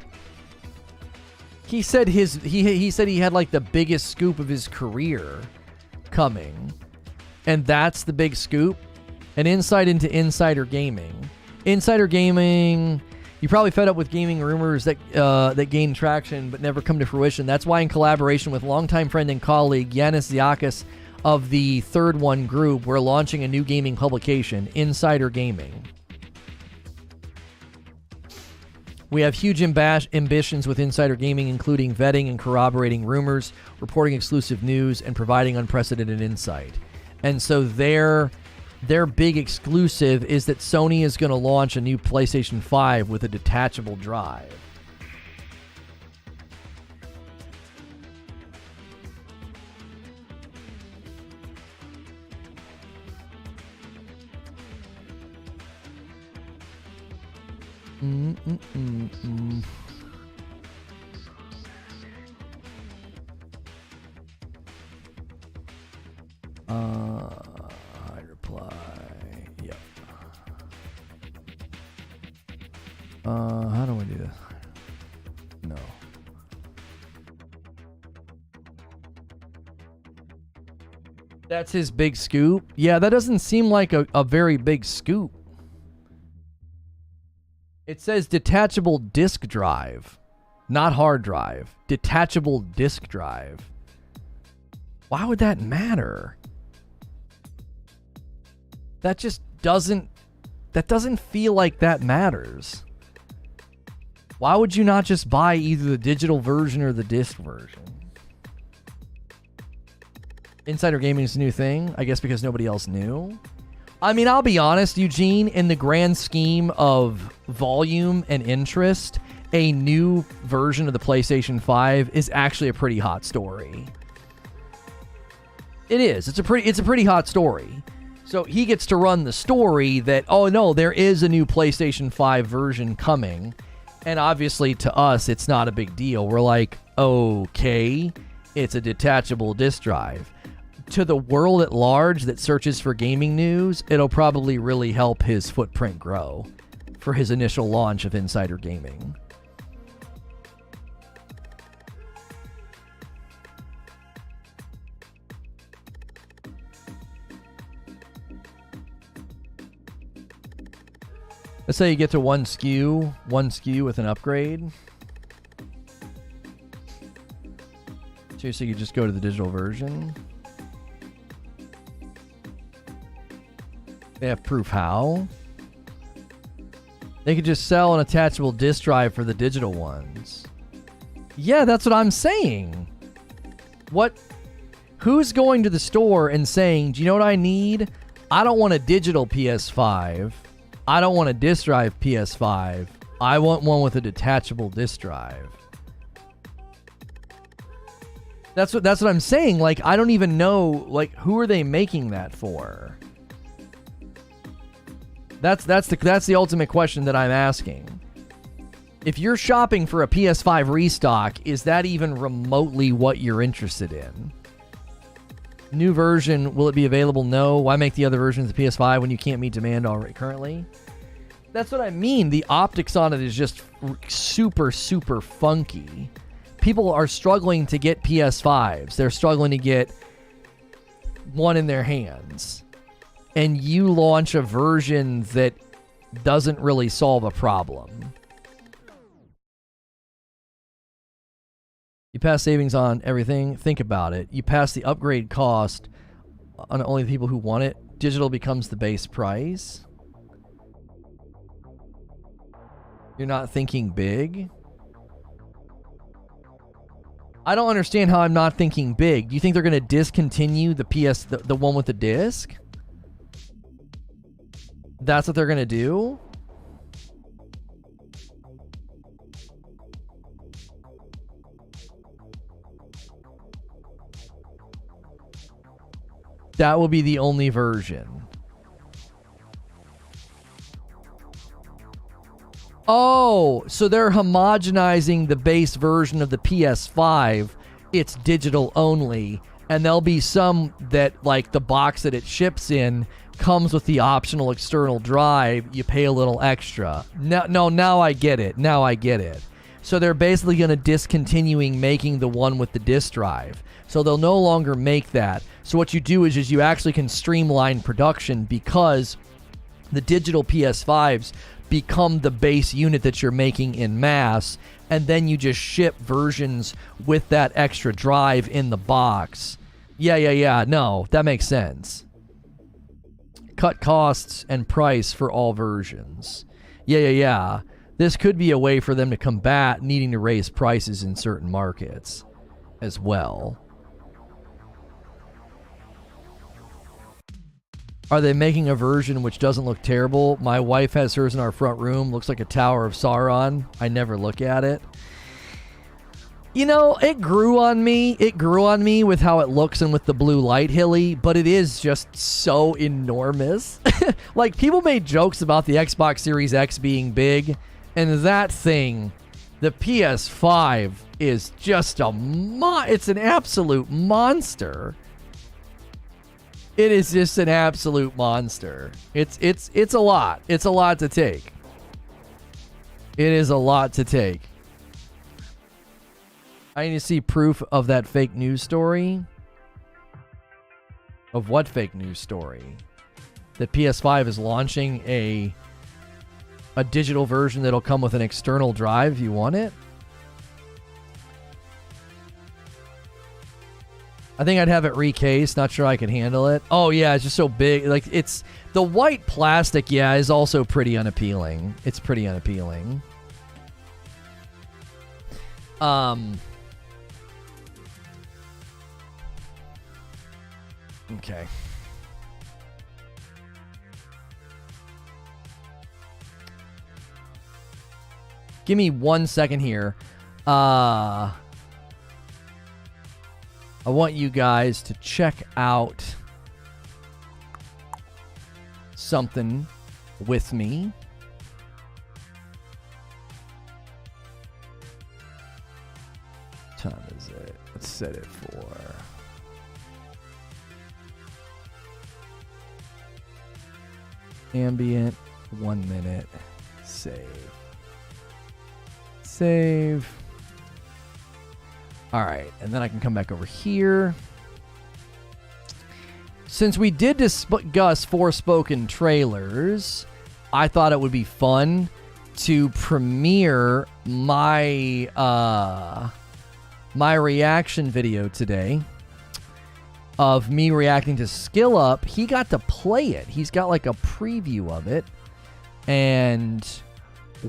He said he said he had like the biggest scoop of his career coming. And that's the big scoop? An insight into Insider Gaming. Insider Gaming, you probably fed up with gaming rumors that gain traction but never come to fruition. That's why, in collaboration with longtime friend and colleague Yanis Ziakis of the Third One Group, we're launching a new gaming publication, Insider Gaming. We have huge ambitions with Insider Gaming, including vetting and corroborating rumors, reporting exclusive news, and providing unprecedented insight. And so their big exclusive is that Sony is going to launch a new PlayStation 5 with a detachable drive. I reply. Yep. How do I do this? No. That's his big scoop? Yeah, that doesn't seem like a very big scoop. It says detachable disk drive, not hard drive. Detachable disk drive. Why would that matter? That just doesn't feel like that matters. Why would you not just buy either the digital version or the disc version? Insider Gaming is a new thing, I guess because nobody else knew. I mean, I'll be honest, Eugene, in the grand scheme of volume and interest, a new version of the PlayStation 5 is actually a pretty hot story. It is. It's a pretty hot story. So he gets to run the story that, oh no, there is a new PlayStation 5 version coming. And obviously to us, it's not a big deal. We're like, okay, it's a detachable disk drive. To the world at large that searches for gaming news, it'll probably really help his footprint grow for his initial launch of Insider Gaming. Let's say you get to one SKU with an upgrade. So you just go to the digital version. They have proof how. They could just sell an attachable disk drive for the digital ones. Yeah, that's what I'm saying. Who's going to the store and saying, do you know what I need? I don't want a digital PS5. I don't want a disk drive PS5. I want one with a detachable disk drive. That's what I'm saying. Like, I don't even know, like, who are they making that for? That's the ultimate question that I'm asking. If you're shopping for a PS5 restock, is that even remotely what you're interested in? New version, will it be available? No. Why make the other versions of PS5 when you can't meet demand already currently? That's what I mean. The optics on it is just super, super funky. People are struggling to get PS5s. They're struggling to get one in their hands. And you launch a version that doesn't really solve a problem. You pass savings on everything. Think about it. You pass the upgrade cost on only the people who want it. Digital becomes the base price. You're not thinking big. I don't understand how I'm not thinking big. Do you think they're going to discontinue the one with the disc? That's what they're going to do? That will be the only version. Oh, so they're homogenizing the base version of the PS5. It's digital only. And there'll be some that, like, the box that it ships in comes with the optional external drive. You pay a little extra. Now I get it. Now I get it. So they're basically going to discontinuing making the one with the disk drive. So they'll no longer make that. So what you do is you actually can streamline production because the digital PS5s become the base unit that you're making in mass, and then you just ship versions with that extra drive in the box. Yeah. No, that makes sense. Cut costs and price for all versions. Yeah. This could be a way for them to combat needing to raise prices in certain markets as well. Are they making a version which doesn't look terrible? My wife has hers in our front room. Looks like a Tower of Sauron. I never look at it. You know, it grew on me. It grew on me with how it looks and with the blue light hilly, but it is just so enormous. Like, people made jokes about the Xbox Series X being big, and that thing, the PS5, is just it's an absolute monster. It is just an absolute monster. It's a lot. It's a lot to take. It is a lot to take. I need to see proof of that fake news story. Of what fake news story? That PS5 is launching a digital version that'll come with an external drive if you want it? I think I'd have it recased. Not sure I could handle it. Oh, yeah, it's just so big. Like, it's... The white plastic, yeah, is also pretty unappealing. It's pretty unappealing. Okay. Give me 1 second here. I want you guys to check out something with me. What time is it? Let's set it for... ambient, 1 minute, save. Save. All right, and then I can come back over here. Since we did discuss Forspoken trailers, I thought it would be fun to premiere my my reaction video today of me reacting to Skill Up. He got to play it. He's got like a preview of it, and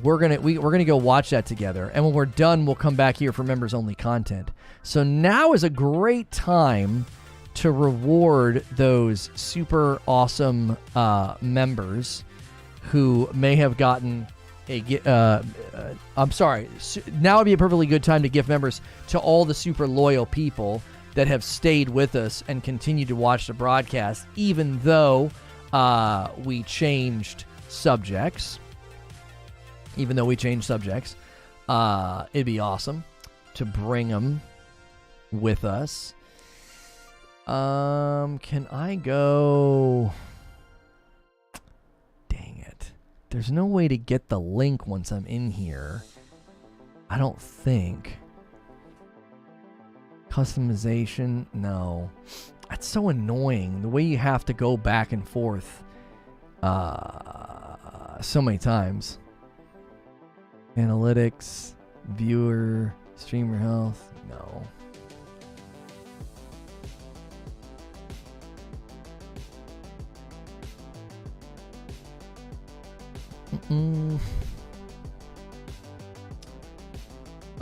we're gonna go watch that together. And when we're done, we'll come back here for members only content. So now is a great time to reward those super awesome members who may have gotten I'm sorry. Now would be a perfectly good time to give members to all the super loyal people that have stayed with us and continue to watch the broadcast, even though we changed subjects. It'd be awesome to bring them with us. Can I go? Dang it. There's no way to get the link once I'm in here. I don't think. Customization? No. That's so annoying. The way you have to go back and forth so many times. Analytics, viewer, streamer health. No.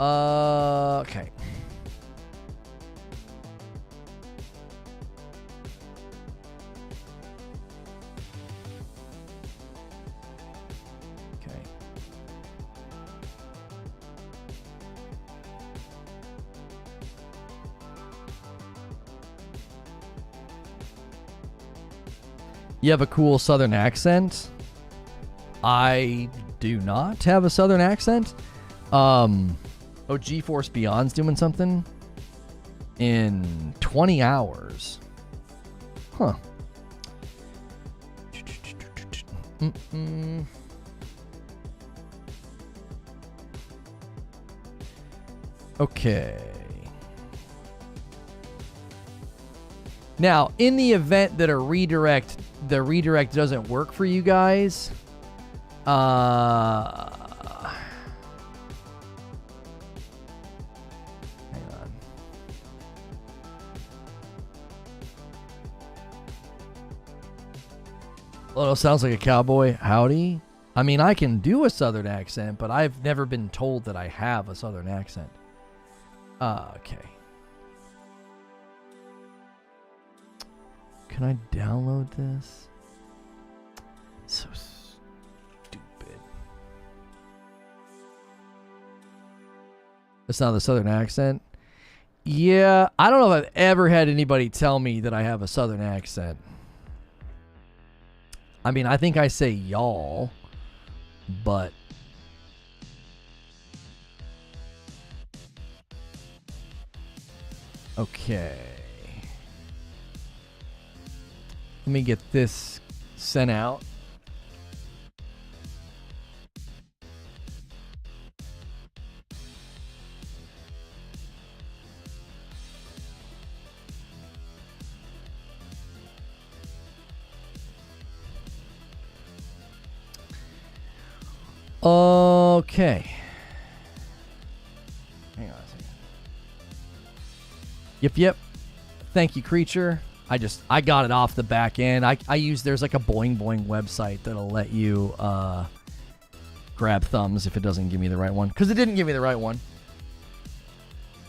Okay. You have a cool southern accent. I do not have a southern accent. Oh, GeForce Beyond's doing something in 20 hours. Huh. Okay. Now, in the event that the redirect doesn't work for you guys, hang on. Lono sounds like a cowboy. Howdy. I mean, I can do a southern accent, but I've never been told that I have a southern accent. Okay. Can I download this? So stupid. That's not the southern accent. Yeah, I don't know if I've ever had anybody tell me that I have a southern accent. I mean, I think I say y'all, but okay. Let me get this sent out. Okay. Hang on a second. Yep. Thank you, Creature. I got it off the back end. I use, there's like a Boing Boing website that'll let you grab thumbs if it doesn't give me the right one. Because it didn't give me the right one.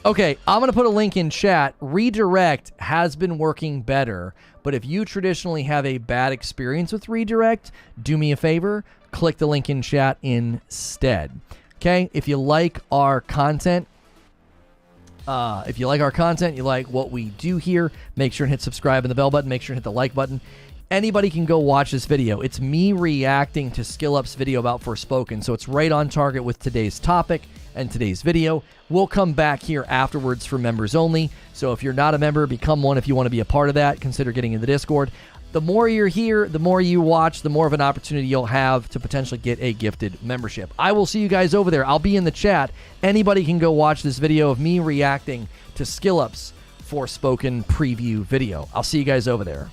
Okay, I'm going to put a link in chat. Redirect has been working better, but if you traditionally have a bad experience with Redirect, do me a favor, click the link in chat instead. Okay, if you like our content, you like what we do here, make sure and hit subscribe and the bell button, make sure and hit the like button. Anybody can go watch this video. It's me reacting to SkillUp's video about Forspoken, so it's right on target with today's topic and today's video. We'll come back here afterwards for members only, so if you're not a member, become one if you want to be a part of that. Consider getting in the Discord. The more you're here, the more you watch, the more of an opportunity you'll have to potentially get a gifted membership. I will see you guys over there. I'll be in the chat. Anybody can go watch this video of me reacting to SkillUp's Forspoken preview video. I'll see you guys over there.